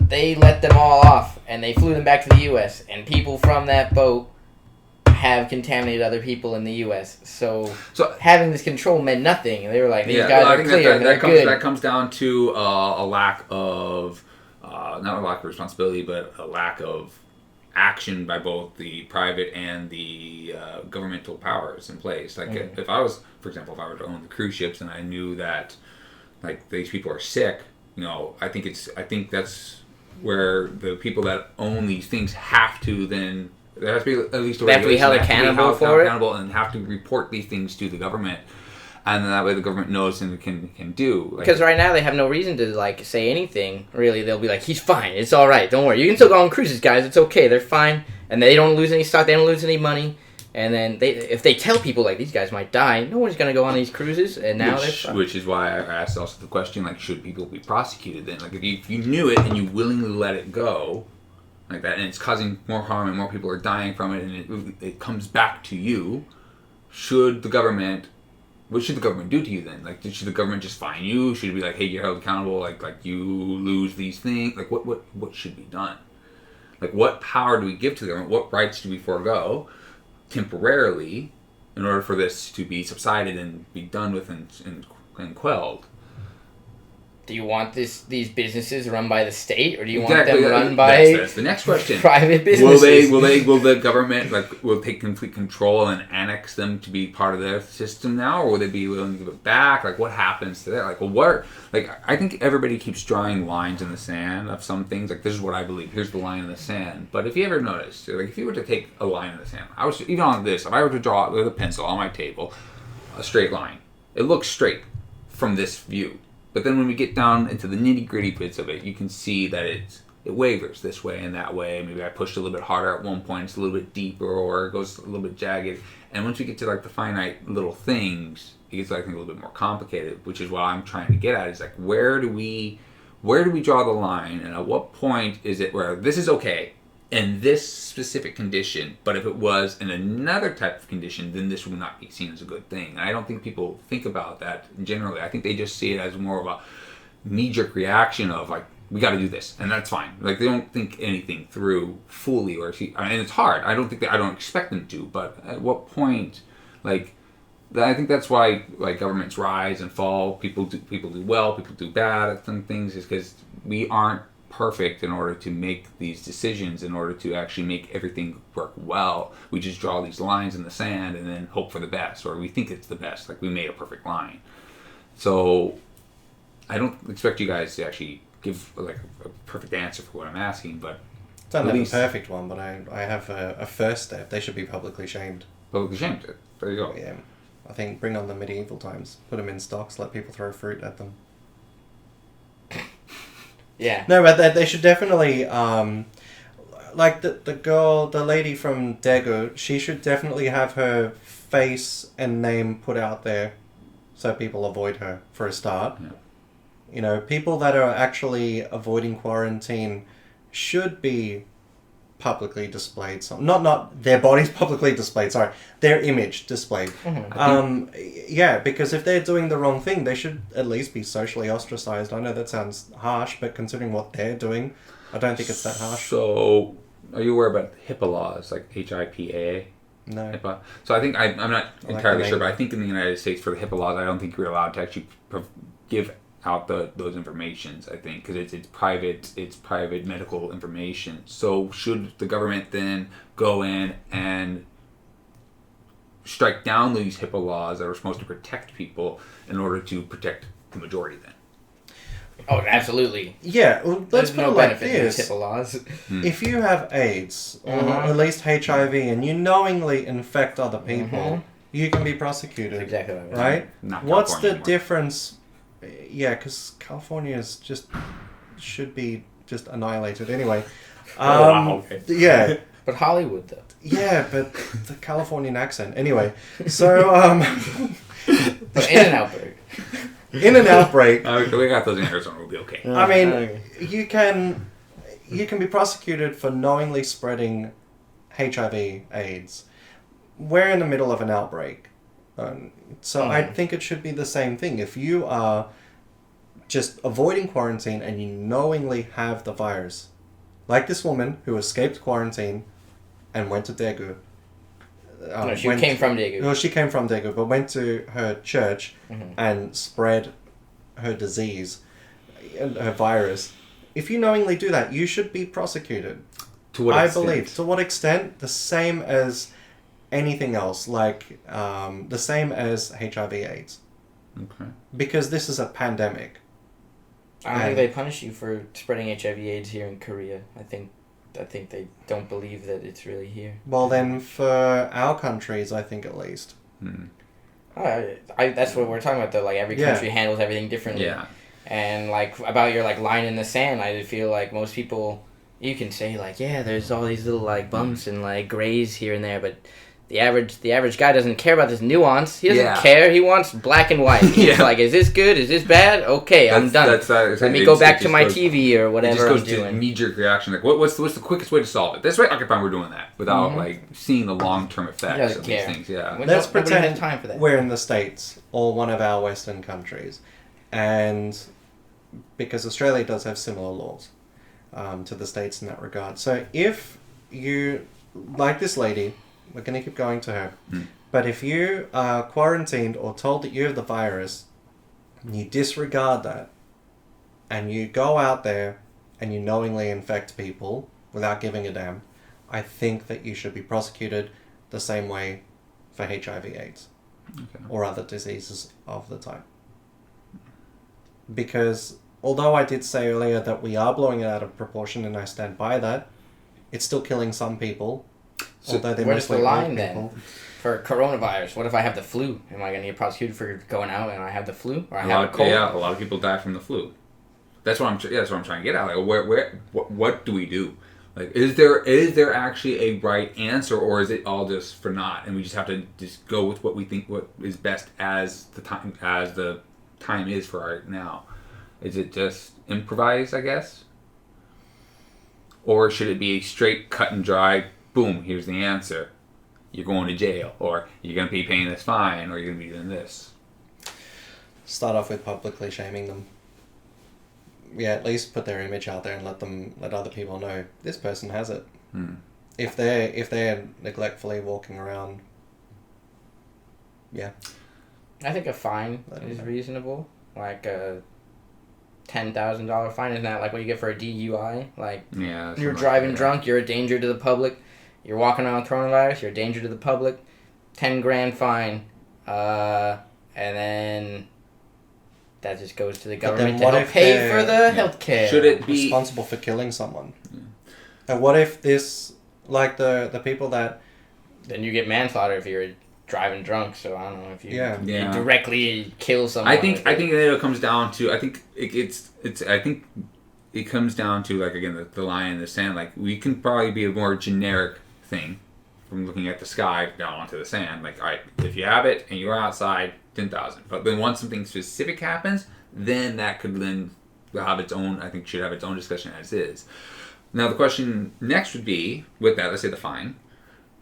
They let them all off, and they flew them back to the U.S., and people from that boat have contaminated other people in the U.S. So having this control meant nothing. They were like, these guys are clear, they're good. That comes down to a lack of, not a lack of responsibility, but a lack of action by both the private and the governmental powers in place. Like, if I was, for example, if I were to own the cruise ships and I knew that, like, these people are sick, I think that's where the people that own these things have to then, there has to be at least a regulation. They have to be held accountable for it. And have to report these things to the government. And then that way the government knows and can do. Because right now they have no reason to like say anything. Really, they'll be like, "He's fine. It's all right. Don't worry. You can still go on cruises, guys. It's okay. They're fine." And they don't lose any stock. They don't lose any money. And then if they tell people like these guys might die, no one's gonna go on these cruises. And now they're fine. Which is why I asked also the question, like, should people be prosecuted then? Like, if you knew it and you willingly let it go like that, and it's causing more harm and more people are dying from it, and it comes back to you, should the government what should the government do to you then? Like, should the government just fine you? Should it be like, hey, you're held accountable, like you lose these things? Like, what should be done? Like, what power do we give to the government? What rights do we forego temporarily in order for this to be subsided and be done with and quelled? Do you want these businesses run by the state, or do you Exactly. want them run by That's the next question. private businesses? Will the government will take complete control and annex them to be part of their system now, or will they be willing to give it back? Like, what happens to that? Like, well, what? Like, I think everybody keeps drawing lines in the sand of some things. Like, this is what I believe. Here's the line in the sand. But if you ever noticed, like, if you were to take a line in the sand, even on this, if I were to draw it with a pencil on my table, a straight line, it looks straight from this view. But then when we get down into the nitty-gritty bits of it, you can see that it wavers this way and that way. Maybe I pushed a little bit harder at one point, it's a little bit deeper, or it goes a little bit jagged. And once we get to like the finite little things, it gets, I think, a little bit more complicated, which is what I'm trying to get at, is like, where do we draw the line, and at what point is it where this is okay in this specific condition, but if it was in another type of condition, then this would not be seen as a good thing. And I don't think people think about that generally. I think they just see it as more of a knee-jerk reaction of like, we got to do this, and that's fine. Like, they don't think anything through fully, and it's hard. I don't expect them to, but at what point, like, I think that's why like governments rise and fall. People do well, people do bad at some things, is because we aren't perfect in order to make these decisions, in order to actually make everything work well. We just draw these lines in the sand and then hope for the best, or we think it's the best, like we made a perfect line. So I don't expect you guys to actually give like a perfect answer for what I'm asking, but I don't have a perfect one, but I have a first step. They should be publicly shamed. Publicly shamed. There you go. Yeah, I think bring on the medieval times. Put them in stocks. Let people throw fruit at them. Yeah. No, but they should definitely, like the lady from Daegu, she should definitely have her face and name put out there so people avoid her for a start. Yeah. You know, people that are actually avoiding quarantine should be publicly displayed. Not their bodies publicly displayed, sorry. Their image displayed. Mm-hmm. Yeah, because if they're doing the wrong thing, they should at least be socially ostracized. I know that sounds harsh, but considering what they're doing, I don't think it's that harsh. So, are you aware about HIPAA laws, like HIPAA? No. HIPAA. So I think, I'm not entirely sure, but I name. think in the United States for the HIPAA laws, I don't think you're allowed to actually give out those informations, I think, because it's private medical information. So should the government then go in and strike down these HIPAA laws that are supposed to protect people in order to protect the majority then? Oh, absolutely. Yeah, well, let's There's put no it like benefit to this. these HIPAA laws. If you have AIDS, or Mhm. at least HIV, and you knowingly infect other people, Mhm. you can be prosecuted. That's exactly what I was Right? Not What's California the anymore. difference? Yeah, because California is should be just annihilated anyway. Wow, okay. Yeah, But Hollywood, though. yeah, but the Californian accent. Anyway, so But in an outbreak. in an outbreak, We got those in Arizona, we'll be okay. I mean, Okay. you can be prosecuted for knowingly spreading HIV/AIDS. We're in the middle of an outbreak. So I think it should be the same thing. If you are just avoiding quarantine and you knowingly have the virus, like this woman who escaped quarantine and went to Daegu. No, she came from Daegu. Well, she came from Daegu, but went to her church Mhm. and spread her disease, her virus. If you knowingly do that, you should be prosecuted. To what I extent? believe. To what extent? The same as anything else, like the same as HIV/AIDS, Okay. because this is a pandemic. I don't think they punish you for spreading HIV/AIDS here in Korea. I think they don't believe that it's really here. Well, then for our countries, I think at least. Hmm. That's what we're talking about, though. Like, every Yeah. country handles everything differently. Yeah. And, like, about your, like, line in the sand, I feel like most people, you can say, like, yeah, there's all these little, like, bumps and, like, grays here and there, but The average guy doesn't care about this nuance. He doesn't Yeah. care. He wants black and white. He's Yeah. like, is this good? Is this bad? Okay, I'm done. Let me go back to my TV or whatever It just goes I'm to doing. knee-jerk reaction. Like, what's the quickest way to solve it? This way, okay, fine, we're doing that without like seeing the long-term effects doesn't of care. these things. Yeah. When Let's nobody pretend has time for that. we're in the States or one of our Western countries, and because Australia does have similar laws to the States in that regard. So if you, like this lady, we're going to keep going to her, but if you are quarantined or told that you have the virus, and you disregard that, and you go out there and you knowingly infect people without giving a damn, I think that you should be prosecuted the same way for HIV/AIDS or other diseases of the type. Because although I did say earlier that we are blowing it out of proportion, and I stand by that, it's still killing some people. So although they're where's the mostly line old then? people. For coronavirus, what if I have the flu? Am I going to get prosecuted for going out and I have the flu? Or I A have a lot, cold? yeah, a lot of people die from the flu. That's what I'm. Yeah, that's what I'm trying to get at. Like, what do we do? Like, is there actually a right answer, or is it all just for naught, and we just have to just go with what we think what is best as the time is for right now? Is it just improvise, I guess, or should it be a straight cut and dry? Boom, here's the answer. You're going to jail, or you're going to be paying this fine, or you're going to be doing this. Start off with publicly shaming them. Yeah, at least put their image out there and let other people know this person has it. If they're neglectfully walking around, yeah. I think a fine is reasonable. Like a $10,000 fine. Isn't that like what you get for a DUI? Like, Yeah, you're driving drunk, you're a danger to the public. You're walking around with coronavirus, you're a danger to the public. 10 grand fine. And then that just goes to the government to help pay for the healthcare. Should it be responsible for killing someone? And what if this, like the people that... Then you get manslaughter if you're driving drunk, so I don't know if you, Yeah. you directly kill someone. I think that it comes down to it comes down to, like, again, the line in the sand. Like, we can probably be a more generic thing from looking at the sky down onto the sand. Like, all right, if you have it and you're outside, 10,000. But then once something specific happens, then that could then have its own. I think should have its own discussion as is. Now the question next would be, with that, let's say the fine.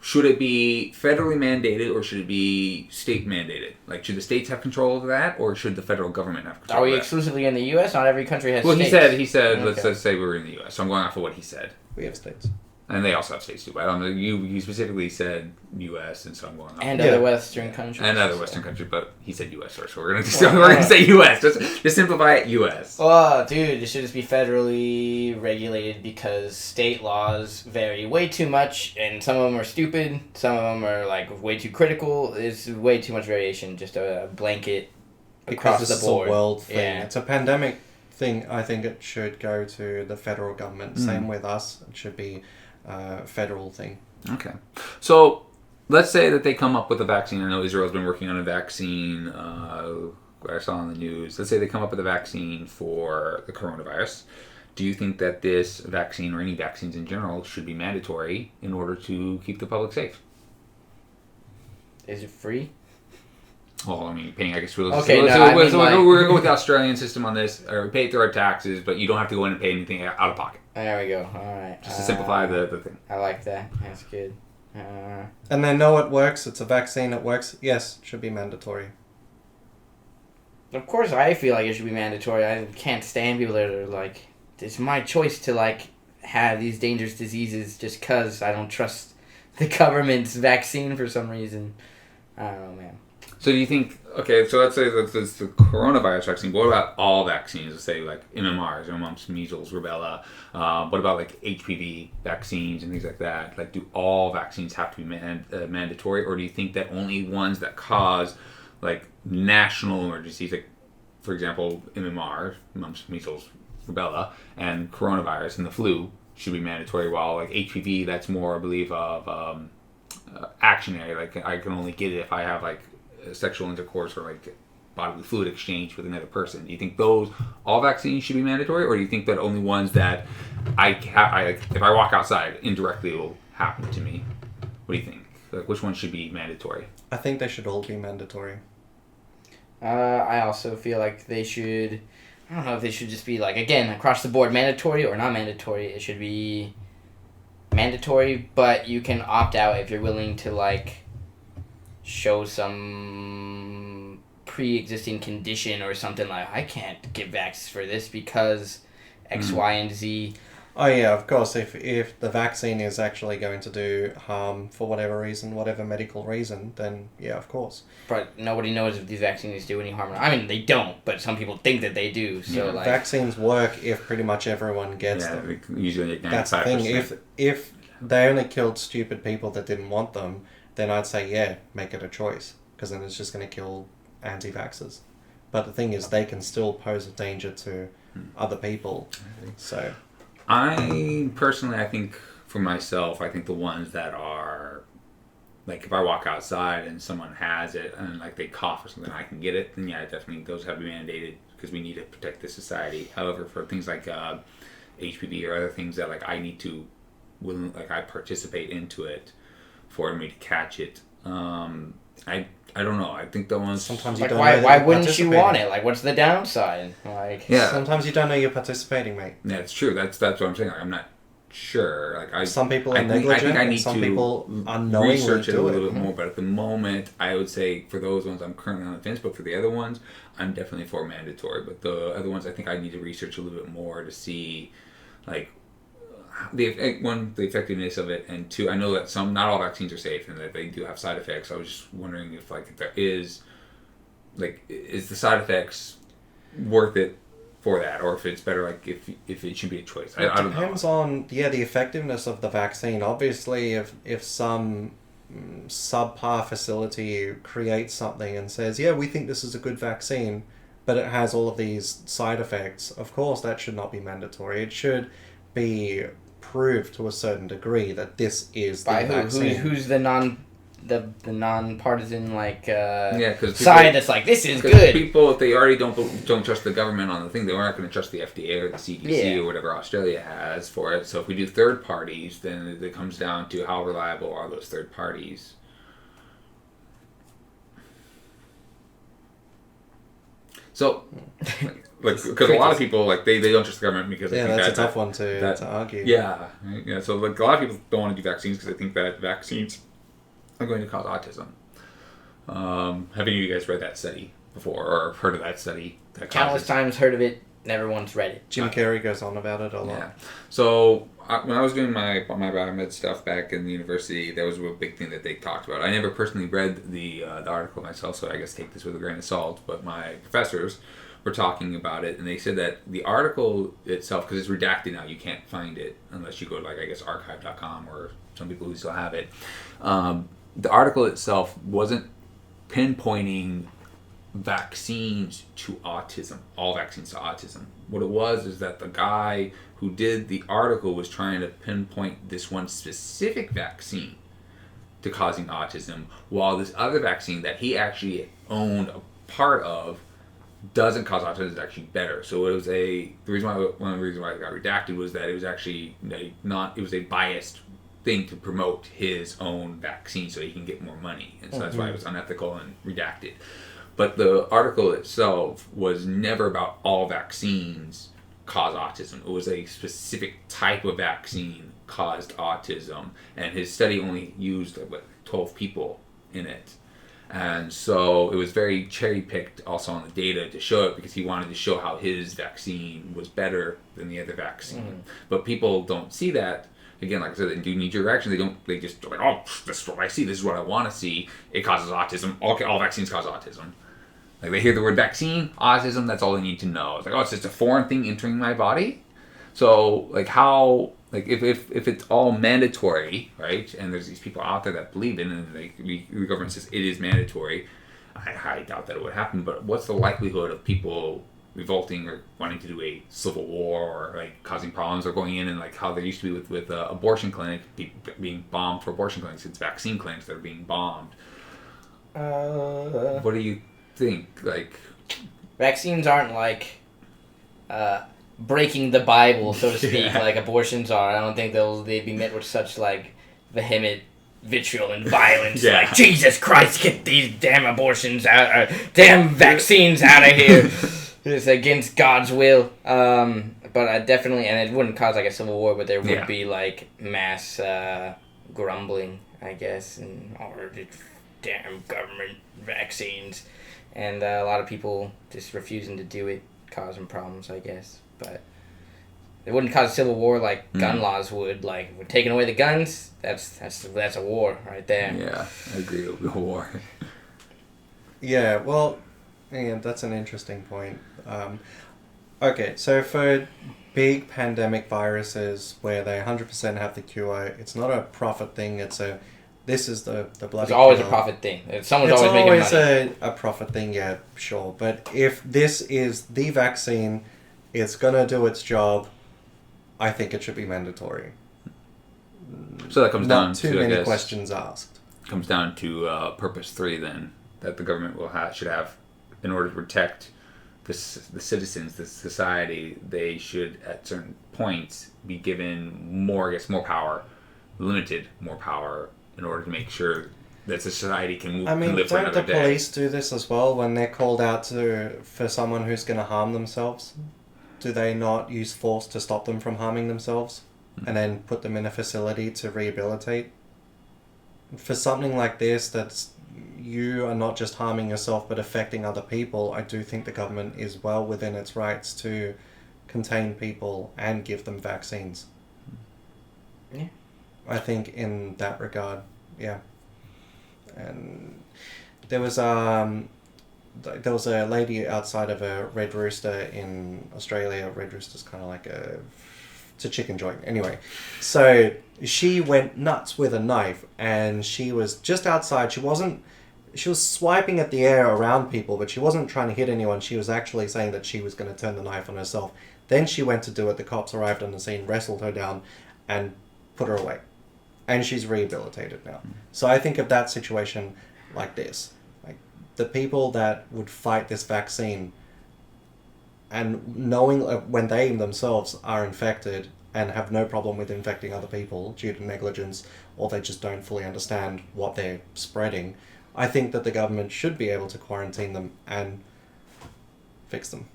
Should it be federally mandated or should it be state mandated? Like, should the states have control of that, or should the federal government have control Are of we that? exclusively in the U.S.? Not every country has Well, states. he said, Okay. let's say we were in the U.S., so I'm going off of what he said. We have states. And they also have states too, but I don't know, you specifically said U.S., and so I'm going off. And Yeah. other Western countries. And other Western countries, but he said U.S. first, so we're gonna say U.S. Just simplify it, U.S. Oh, dude, it should just be federally regulated because state laws vary way too much, and some of them are stupid, some of them are, like, way too critical. It's way too much variation, just a blanket across Because the this board. is a world thing. Yeah. It's a pandemic thing. I think it should go to the federal government. Same with us. It should be a federal thing. Okay. So let's say that they come up with a vaccine. I know Israel's been working on a vaccine. I saw on the news. Let's say they come up with a vaccine for the coronavirus. Do you think that this vaccine, or any vaccines in general, should be mandatory in order to keep the public safe? Is it free? Well, I mean, paying, I guess, we're Okay, going like- to go with the Australian system on this, or pay it through our taxes, but you don't have to go in and pay anything out of pocket. There we go. All right. Just to simplify the thing. I like that. That's good. And they know it works. It's a vaccine. It works. Yes, it should be mandatory. Of course, I feel like it should be mandatory. I can't stand people that are like, it's my choice to, like, have these dangerous diseases just because I don't trust the government's vaccine for some reason. I don't know, man. So do you think, okay, so let's say that's the coronavirus vaccine. What about all vaccines? Let's say like MMRs, mumps, measles, rubella. What about like HPV vaccines and things like that? Like, do all vaccines have to be mandatory, or do you think that only ones that cause like national emergencies, like for example MMR, mumps, measles, rubella, and coronavirus and the flu should be mandatory, while like HPV, that's more, I believe, of actionary. Like, I can only get it if I have like sexual intercourse or like bodily fluid exchange with another person. Do you think all vaccines should be mandatory, or do you think that only ones that if I walk outside indirectly will happen to me? What do you think? Like, which one should be mandatory? I think they should all be mandatory. I also feel like they should. I don't know if they should just be like, again, across the board, mandatory or not mandatory. It should be mandatory, but you can opt out if you're willing to like show some pre-existing condition or something like, I can't give vaccines for this because X, Y, and Z. Oh yeah, of course. If the vaccine is actually going to do harm for whatever reason, whatever medical reason, then yeah, of course. But nobody knows if these vaccines do any harm or not. I mean, they don't, but some people think that they do. So like, vaccines work if pretty much everyone gets them. Usually like 95%. That's the thing. If they only killed stupid people that didn't want them, then I'd say yeah, make it a choice, because then it's just going to kill anti-vaxxers. But the thing is, they can still pose a danger to other people. So. I think for myself, I think the ones that are, like, if I walk outside and someone has it and like they cough or something, I can get it, then yeah, definitely those have to be mandated because we need to protect the society. However, for things like HPV or other things that like I need to, I participate into it for me to catch it. I don't know. I think the ones sometimes you like don't why wouldn't you want it? Like, what's the downside? Like, yeah, sometimes you don't know you're participating, mate. Yeah, it's true. That's what I'm saying. Like, I'm not sure. Like, some people are negligent. I need some people unknowingly research it a little bit more. But at the moment, I would say for those ones, I'm currently on the fence. But for the other ones, I'm definitely for mandatory. But the other ones, I think I need to research a little bit more to see, like, the effectiveness of it, and two, I know that not all vaccines are safe and that they do have side effects. I was just wondering if there is the side effects worth it for that, or if it's better if it should be a choice. I don't know. It depends on the effectiveness of the vaccine. Obviously, if some subpar facility creates something and says, yeah, we think this is a good vaccine, but it has all of these side effects, of course that should not be mandatory. It should be proved to a certain degree that this is the vaccine. Who's the non-partisan because side that's like, this is good. People, if they already don't trust the government on the thing, they aren't going to trust the FDA or the CDC or whatever Australia has for it. So if we do third parties, then it comes down to how reliable are those third parties. So, because a lot of people they don't trust the government because they think that's a tough one to argue. Yeah. So a lot of people don't want to do vaccines because they think that vaccines are going to cause autism. Have any of you guys read that study before or heard of that study? Countless times heard of it, never once read it. Jim Carrey goes on about it a lot. Yeah. So when I was doing my biomed stuff back in the university, that was a big thing that they talked about. I never personally read the article myself, so I guess take this with a grain of salt. But my professors were talking about it, and they said that the article itself, because it's redacted now, you can't find it unless you go to archive.com or some people who still have it. The article itself wasn't pinpointing vaccines to autism, all vaccines to autism. What it was is that the guy who did the article was trying to pinpoint this one specific vaccine to causing autism, while this other vaccine that he actually owned a part of doesn't cause autism, is actually better. So it was one of the reasons why it got redacted was that it was actually it was a biased thing to promote his own vaccine so he can get more money, and so that's why it was unethical and redacted. But the article itself was never about all vaccines cause autism. It was a specific type of vaccine caused autism, and his study only used 12 people in it. And so it was very cherry-picked also on the data to show it because he wanted to show how his vaccine was better than the other vaccine. But people don't see that. Again, like I said, they do knee-jerk reaction. They just like, oh, this is what I see. This is what I want to see. It causes autism. Okay, all vaccines cause autism. Like, they hear the word vaccine, autism, that's all they need to know. It's like, oh, it's just a foreign thing entering my body? So, if it's all mandatory, right, and there's these people out there that believe in it, and the government says it is mandatory, I highly doubt that it would happen, but what's the likelihood of people revolting or wanting to do a civil war or, causing problems or going in and, how there used to be with abortion clinic, people being bombed for abortion clinics? It's vaccine clinics that are being bombed. What do you think? Vaccines aren't breaking the Bible, so to speak, like abortions are. I don't think they'd be met with such vehement vitriol and violence. Yeah. Like, Jesus Christ, get these damn abortions out, damn vaccines out of here. It's against God's will. But definitely, and it wouldn't cause like a civil war, but there would be like mass grumbling, I guess, and damn government vaccines, and a lot of people just refusing to do it, causing problems, I guess. But it wouldn't cause a civil war like gun laws would. Like, we're taking away the guns. That's a war right there. Yeah, I agree with the war. Yeah, well, that's an interesting point. Okay, so for big pandemic viruses where they 100% have the cure, it's not a profit thing. This is the bloody. It's always cure. a profit thing. Someone's always making money. It's always a profit thing, yeah, sure. But if this is the vaccine, it's gonna do its job. I think it should be mandatory. So that comes down to too many questions asked. Comes down to purpose 3 then, that the government should have in order to protect the citizens, the society. They should at certain points be given more power, limited more power, in order to make sure that society can live for don't another the day. police do this as well when they're called out for someone who's going to harm themselves? Do they not use force to stop them from harming themselves and then put them in a facility to rehabilitate? For something like this, you are not just harming yourself but affecting other people, I do think the government is well within its rights to contain people and give them vaccines. Yeah. I think in that regard, yeah. And there was a lady outside of a Red Rooster in Australia. Red Rooster's kind of like it's a chicken joint. Anyway, so she went nuts with a knife, and she was just outside. She was swiping at the air around people, but she wasn't trying to hit anyone. She was actually saying that she was going to turn the knife on herself. Then she went to do it. The cops arrived on the scene, wrestled her down, and put her away. And she's rehabilitated now. So I think of that situation like this. Like, the people that would fight this vaccine, and knowing when they themselves are infected and have no problem with infecting other people due to negligence, or they just don't fully understand what they're spreading, I think that the government should be able to quarantine them and fix them.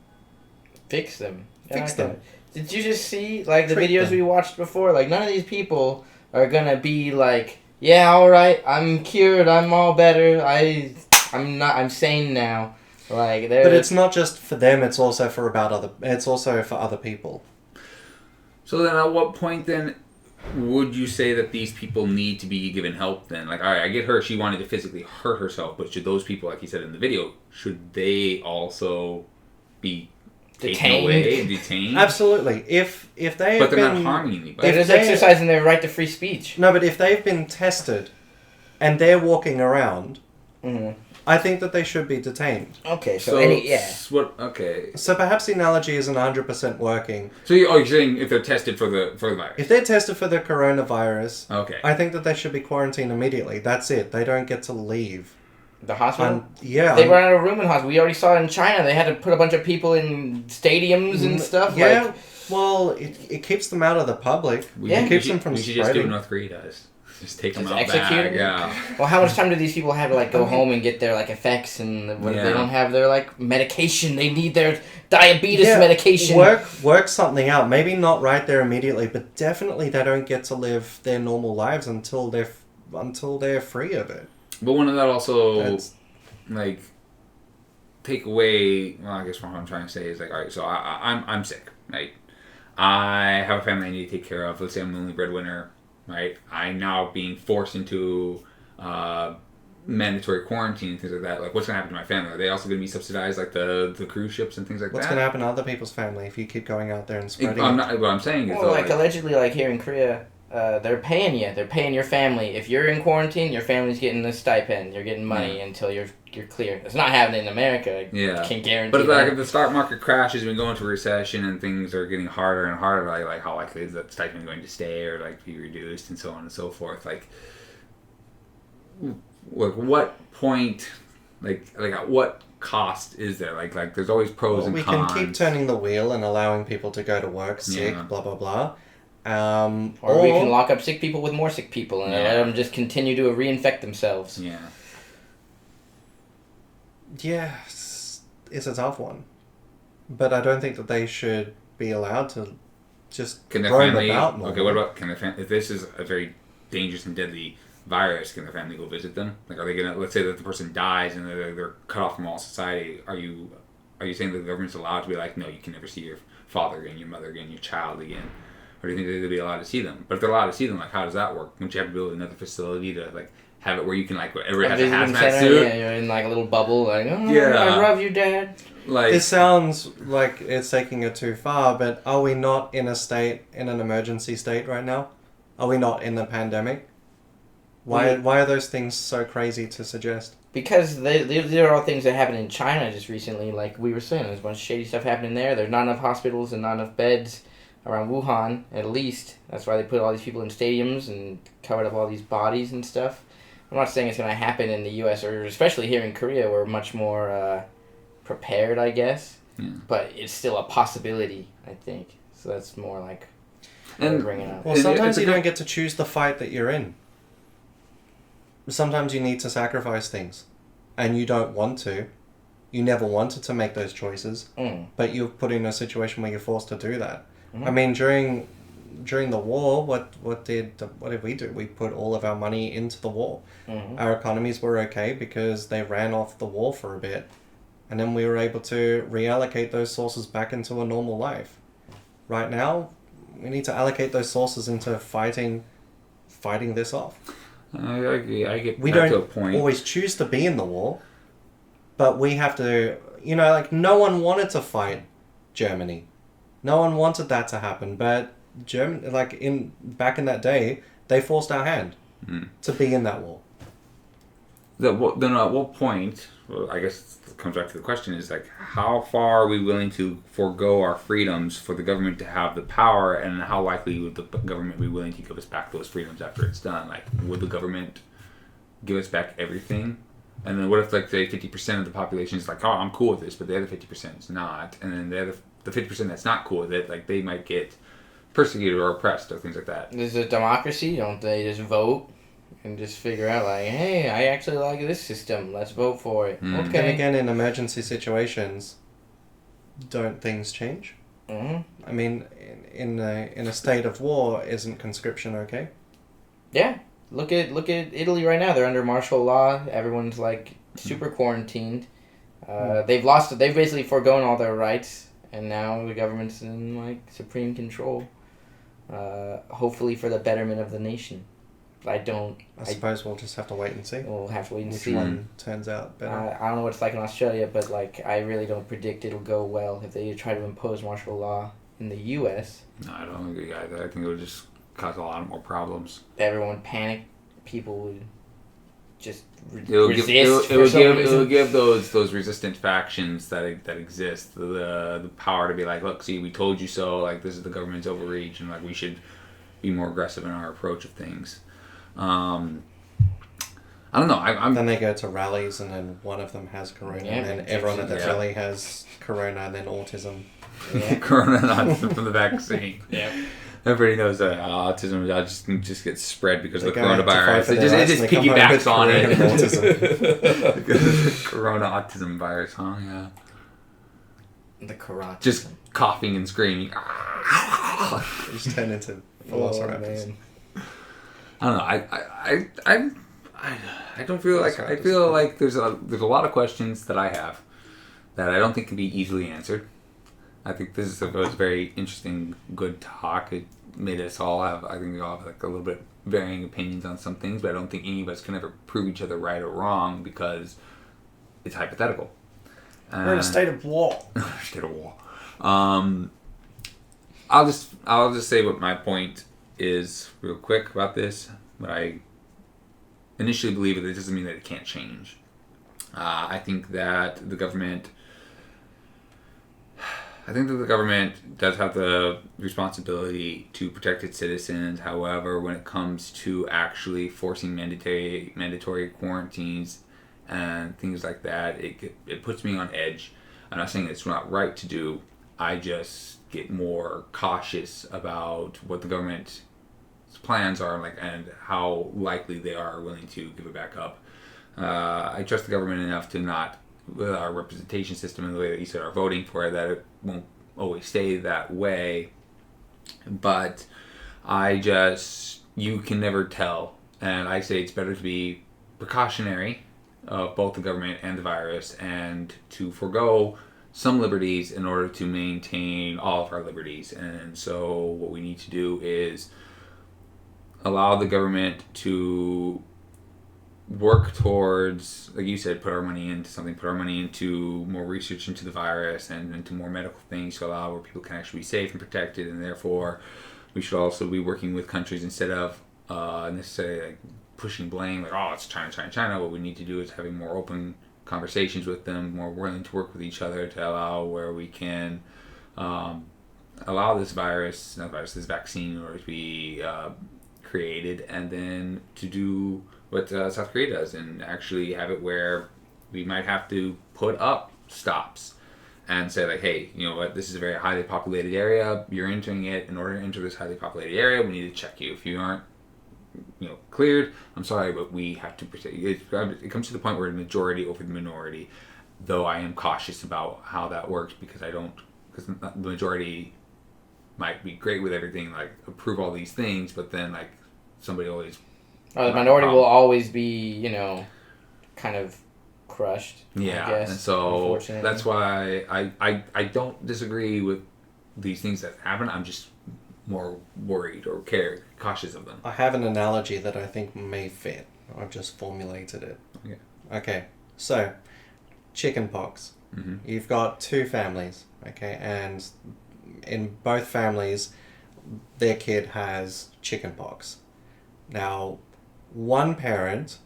Fix them. Fix them. Did you just see, like, the Treat videos them. we watched before? Like, none of these people are gonna be like, yeah, alright, I'm cured, I'm all better, I'm sane now. Like, but it's not just for them, it's also for other people. So then at what point then would you say that these people need to be given help then? Like, alright, I get her, she wanted to physically hurt herself, but should those people, like you said in the video, should they also be taken away and detained? Absolutely. If they but they're not harming anybody. They're just exercising their right to free speech. No, but if they've been tested and they're walking around, I think that they should be detained. Okay, Okay. So perhaps the analogy isn't 100% working. So you're saying if they're tested for the virus? If they're tested for the coronavirus, okay, I think that they should be quarantined immediately. That's it. They don't get to leave. The hospital? They run out of room in hospital. We already saw it in China. They had to put a bunch of people in stadiums and stuff. Yeah, like, well, it keeps them out of the public. It keeps them from spreading. We should just do what North Korea does. Just take them out execute back. them? Yeah. Well, how much time do these people have to, like, go home and get their, like, effects, and they don't have their, like, medication? They need their diabetes medication. Work something out. Maybe not right there immediately, but definitely they don't get to live their normal lives until they're free of it. But wouldn't that also like take away? Well, I guess what I'm trying to say is, like, all right, so I'm sick, right? I have a family I need to take care of. Let's say I'm the only breadwinner, right? I'm now being forced into mandatory quarantine and things like that. Like, what's going to happen to my family? Are they also going to be subsidized, like the cruise ships and things like What's that? going to happen to other people's family if you keep going out there and spreading what I'm saying is, well, like, allegedly, like, here in Korea, they're paying you. They're paying your family. If you're in quarantine, your family's getting a stipend. You're getting money until you're clear. It's not happening in America. Yeah. I can't guarantee But that. like, if the stock market crashes, we go into a recession and things are getting harder and harder, like how likely is that stipend going to stay or like be reduced and so on and so forth? Like what point, like at what cost is there? Like there's always pros and cons. We can keep turning the wheel and allowing people to go to work sick, blah blah blah. Or we can lock up sick people with more sick people and let them just continue to reinfect themselves. Yeah. Yeah, it's a tough one. But I don't think that they should be allowed to just roam about more. Okay, what about, if this is a very dangerous and deadly virus, can their family go visit them? Like, are they gonna, let's say that the person dies and they're cut off from all society, are you saying that the government's allowed to be like, no, you can never see your father again, your mother again, your child again? Or do you think they'd be allowed to see them? But if they're allowed to see them, like, how does that work? Wouldn't you have to build another facility to, like, have it where you can, like, whatever has a hazmat suit? Yeah, you're in, like, a little bubble, like, oh, yeah. I love you, Dad. Like, this sounds like it's taking it too far, but are we not in an emergency state right now? Are we not in the pandemic? Why are those things so crazy to suggest? Because there are all things that happened in China just recently, like we were saying. There's a bunch of shady stuff happening there. There's not enough hospitals and not enough beds around Wuhan, at least. That's why they put all these people in stadiums and covered up all these bodies and stuff. I'm not saying it's going to happen in the U.S. or especially here in Korea. We're much more prepared, I guess. Yeah. But it's still a possibility, I think. So that's more like bringing up. Well, sometimes you don't get to choose the fight that you're in. Sometimes you need to sacrifice things. And you don't want to. You never wanted to make those choices. But you're put in a situation where you're forced to do that. I mean, during the war, what did we do? We put all of our money into the war. Our economies were okay because they ran off the war for a bit, and then we were able to reallocate those sources back into a normal life. Right now, we need to allocate those sources into fighting this off. I agree. We to a don't point. always choose to be in the war, but we have to. Like, no one wanted to fight Germany. No one wanted that to happen, but Germany, like, back in that day, they forced our hand to be in that war. Then at what point, well, I guess it comes back to the question, is like, how far are we willing to forego our freedoms for the government to have the power, and how likely would the government be willing to give us back those freedoms after it's done? Like, would the government give us back everything? And then what if, like, say 50% of the population is like, oh, I'm cool with this, but the other 50% is not, and then the 50% that's not cool with it, like, they might get persecuted or oppressed or things like that. There's a democracy, don't they just vote and just figure out, like, hey, I actually like this system, let's vote for it. Okay. And again, in emergency situations, don't things change? I mean, in a state of war, isn't conscription okay? Yeah. Look at Italy right now. They're under martial law. Everyone's, like, super quarantined. They've basically foregone all their rights, and now the government's in, like, supreme control. Hopefully for the betterment of the nation. But I suppose we'll just have to wait and see. We'll have to wait and see. Which one turns out better. I don't know what it's like in Australia, but, like, I really don't predict it'll go well if they try to impose martial law in the U.S. No, I don't agree either. I think it would just cause a lot more problems. Everyone panic. People would just resist. It will give those resistant factions that exist the power to be like, look, see, we told you so. Like, this is the government's overreach, and, like, we should be more aggressive in our approach of things. I don't know. Then they go to rallies, and then one of them has corona, and then everyone at the rally has corona, and then autism. Yeah. Corona and autism from the vaccine. Yeah. Everybody knows that autism just gets spread because of the coronavirus. It just piggybacks on it. Autism. Corona autism virus, huh? Yeah. The corona. Just coughing and screaming. Just turn into velociraptors. Man. I don't know. I don't feel like I feel like there's a lot of questions that I have that I don't think can be easily answered. I think this was a very interesting, good talk. It made us all have, I think we all have, like, a little bit varying opinions on some things, but I don't think any of us can ever prove each other right or wrong because it's hypothetical. We're in a state of war. State of war. I'll just say what my point is real quick about this. But I initially believe it doesn't mean that it can't change. I think that the government does have the responsibility to protect its citizens. However, when it comes to actually forcing mandatory quarantines and things like that, it puts me on edge. I'm not saying it's not right to do, I just get more cautious about what the government's plans are, and how likely they are willing to give it back up. I trust the government enough to not, with our representation system and the way that you said, our voting for it, that it won't always stay that way. But you can never tell. And I say it's better to be precautionary of both the government and the virus, and to forego some liberties in order to maintain all of our liberties. And so what we need to do is allow the government to work towards, like you said, put our money into something, put our money into more research into the virus and into more medical things to allow where people can actually be safe and protected. And therefore, we should also be working with countries instead of necessarily like pushing blame, like, oh, it's China, China, China. What we need to do is having more open conversations with them, more willing to work with each other to allow where we can allow this this vaccine, or to be created, and then to do what South Korea does and actually have it where we might have to put up stops and say, like, hey, you know what, this is a very highly populated area, you're entering it. In order to enter this highly populated area, we need to check you. If you aren't cleared, I'm sorry, but we have to protect you. It comes to the point where the majority over the minority, though I am cautious about how that works, because the majority might be great with everything, like approve all these things, but then like somebody always... the minority will always be, kind of crushed. Yeah, I guess, and so that's why I don't disagree with these things that happen. I'm just more worried or cautious of them. I have an analogy that I think may fit. I've just formulated it. Okay, so chicken pox. Mm-hmm. You've got two families, okay, and in both families, their kid has chicken pox. Now, one parent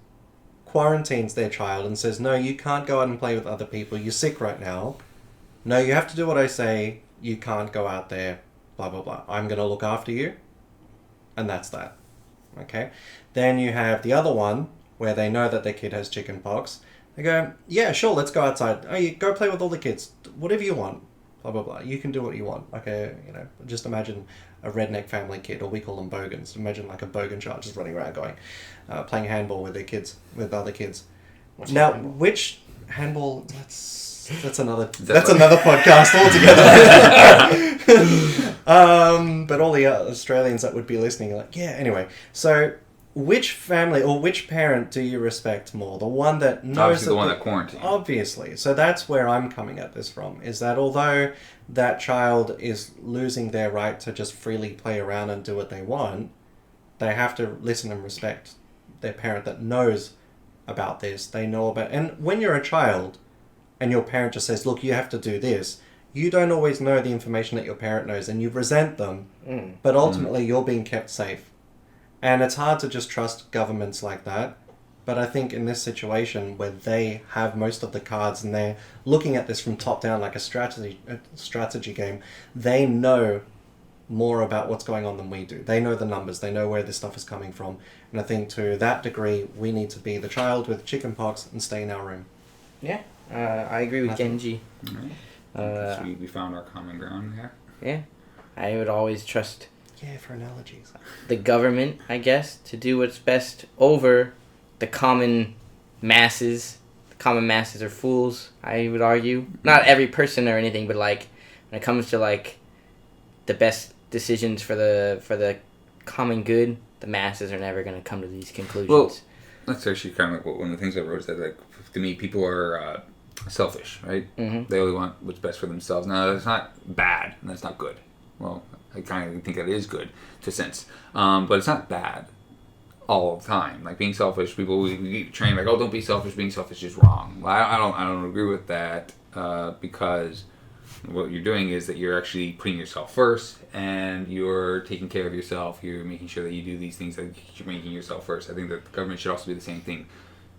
quarantines their child and says, no, you can't go out and play with other people. You're sick right now. No, you have to do what I say. You can't go out there, blah, blah, blah. I'm going to look after you. And that's that. Okay? Then you have the other one where they know that their kid has chicken pox. They go, yeah, sure, let's go outside. Oh, you go play with all the kids. Whatever you want. Blah, blah, blah. You can do what you want. Okay, just imagine a redneck family kid, or we call them bogans. Imagine like a bogan child just running around playing handball with their kids, with other kids. What's now, handball? Which handball? That's another podcast altogether. But all the Australians that would be listening are like, yeah. Anyway, so which family or which parent do you respect more? The one that knows, obviously the one that quarantined. Obviously. So that's where I'm coming at this from, is that although that child is losing their right to just freely play around and do what they want, they have to listen and respect their parent that knows about this. They know about... And when you're a child and your parent just says, look, you have to do this, you don't always know the information that your parent knows, and you resent them, but ultimately you're being kept safe. And it's hard to just trust governments like that. But I think in this situation where they have most of the cards and they're looking at this from top down like a strategy game, they know more about what's going on than we do. They know the numbers. They know where this stuff is coming from. And I think to that degree, we need to be the child with chickenpox and stay in our room. Yeah, I agree with Genji. So we found our common ground here. Yeah, I would always trust... Yeah, for analogies. The government, I guess, to do what's best over the common masses. The common masses are fools, I would argue. Not every person or anything, but like when it comes to like the best decisions for the common good, the masses are never going to come to these conclusions. Well, that's actually kind of like one of the things I wrote, is that, like, to me, people are selfish, right? Mm-hmm. They only want what's best for themselves. Now, that's not bad, and that's not good. Well, I kind of think that is good to a sense, but it's not bad all the time. Like, being selfish, people we get trained like, oh, don't be selfish. Being selfish is wrong. Well, I don't agree with that, because what you're doing is that you're actually putting yourself first, and you're taking care of yourself. You're making sure that you do these things, that you're making yourself first. I think that the government should also do the same thing.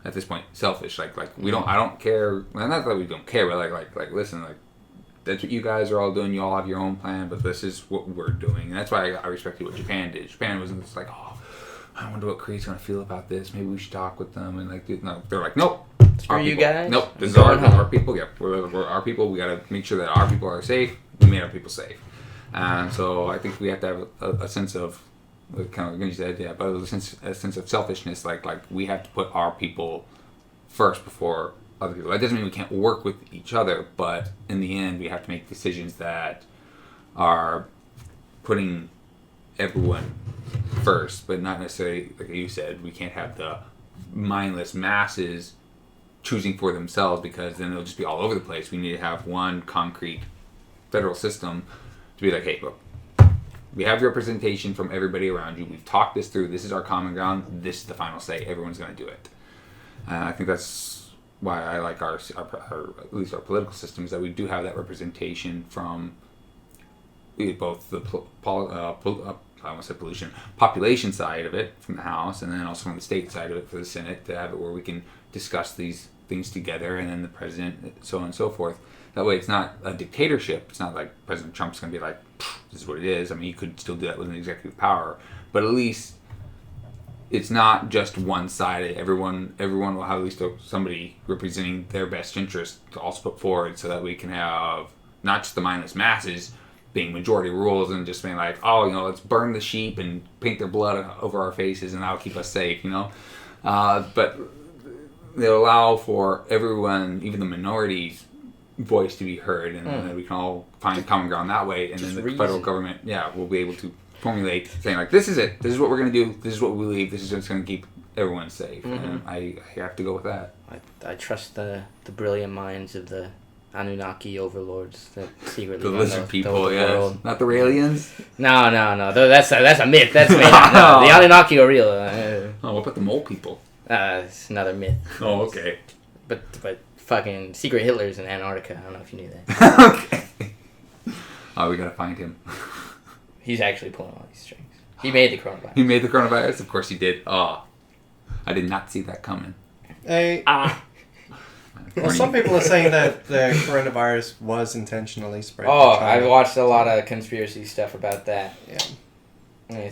At this point, selfish. Like we don't. I don't care. Well, not that we don't care, but like listen, like, that's what you guys are all doing. You all have your own plan, but this is what we're doing. And that's why I respected what Japan did. Japan wasn't just like, oh, I wonder what Korea's going to feel about this. Maybe we should talk with them. And no, they're like, nope. Screw you guys. Nope. This is our people. Yeah, we're our people. We got to make sure that our people are safe. We made our people safe. And so I think we have to have a sense of, kind of, you said, yeah, but a sense of selfishness. Like we have to put our people first before other people. That doesn't mean we can't work with each other, but in the end, we have to make decisions that are putting everyone first, but not necessarily, like you said, we can't have the mindless masses choosing for themselves, because then it'll just be all over the place. We need to have one concrete federal system to be like, hey, look, we have representation from everybody around you. We've talked this through. This is our common ground. This is the final say. Everyone's going to do it. And I think that's why I like our at least our political system, is that we do have that representation from both the I almost said population side of it from the House, and then also from the state side of it for the Senate, to have it where we can discuss these things together, and then the president, so on and so forth. That way it's not a dictatorship. It's not like President Trump's going to be like, this is what it is. I mean, you could still do that with an executive power, but at least it's not just one-sided. Everyone will have at least somebody representing their best interest to also put forward, so that we can have not just the mindless masses being majority rules and just being like, oh, let's burn the sheep and paint their blood over our faces and that'll keep us safe, But they'll allow for everyone, even the minorities' voice to be heard, and then we can all find common ground that way. And just then the federal government, will be able to formulate saying like, this is it. This is what we're going to do. This is what we believe. This is what's going to keep everyone safe. Mm-hmm. And I have to go with that. I trust the brilliant minds of the Anunnaki overlords that secretly the lizard people, yes. Not the Raelians? No. That's a myth. That's made up. No, the Anunnaki are real. What about the mole people? It's another myth. Oh, okay. But fucking secret Hitler's in Antarctica. I don't know if you knew that. Okay. Oh, we gotta find him. He's actually pulling all these strings. He made the coronavirus. He made the coronavirus? Of course he did. Oh, I did not see that coming. Hey. Well, some people are saying that the coronavirus was intentionally spread. Oh, I've watched a lot of conspiracy stuff about that. Yeah.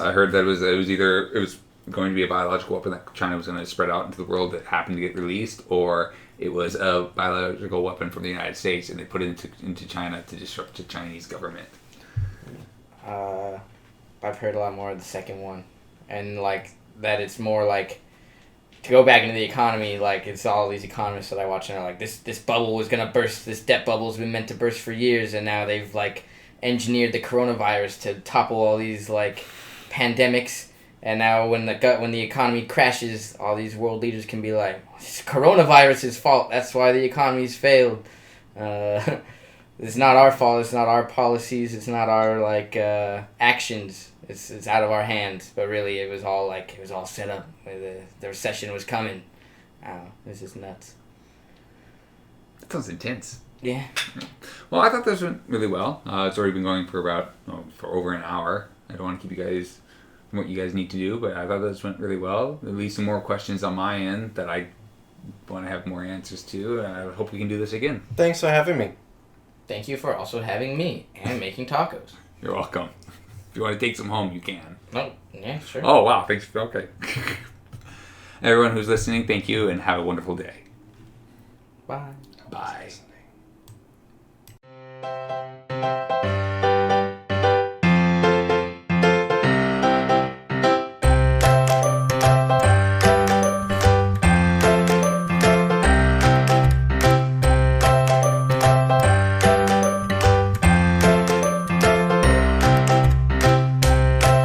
I heard that it was going to be a biological weapon that China was going to spread out into the world that happened to get released, or it was a biological weapon from the United States and they put it into China to disrupt the Chinese government. I've heard a lot more of the second one, and like that it's more like, to go back into the economy, like it's all these economists that I watch and are like, this bubble was gonna burst, this debt bubble's been meant to burst for years, and now they've like engineered the coronavirus to topple all these like pandemics, and now when the economy crashes, all these world leaders can be like, it's coronavirus's fault, that's why the economy's failed. It's not our fault, it's not our policies, it's not our like actions. It's out of our hands, but really it was all set up. The recession was coming. This is nuts. That sounds intense. Yeah. Well, I thought this went really well. It's already been going for over an hour. I don't want to keep you guys from what you guys need to do, but I thought this went really well. At least some more questions on my end that I want to have more answers to, and I hope we can do this again. Thanks for having me. Thank you for also having me and making tacos. You're welcome. If you want to take some home, you can. Oh, yeah, sure. Oh, wow. Thanks. Okay. Everyone who's listening, thank you, and have a wonderful day. Bye. Bye.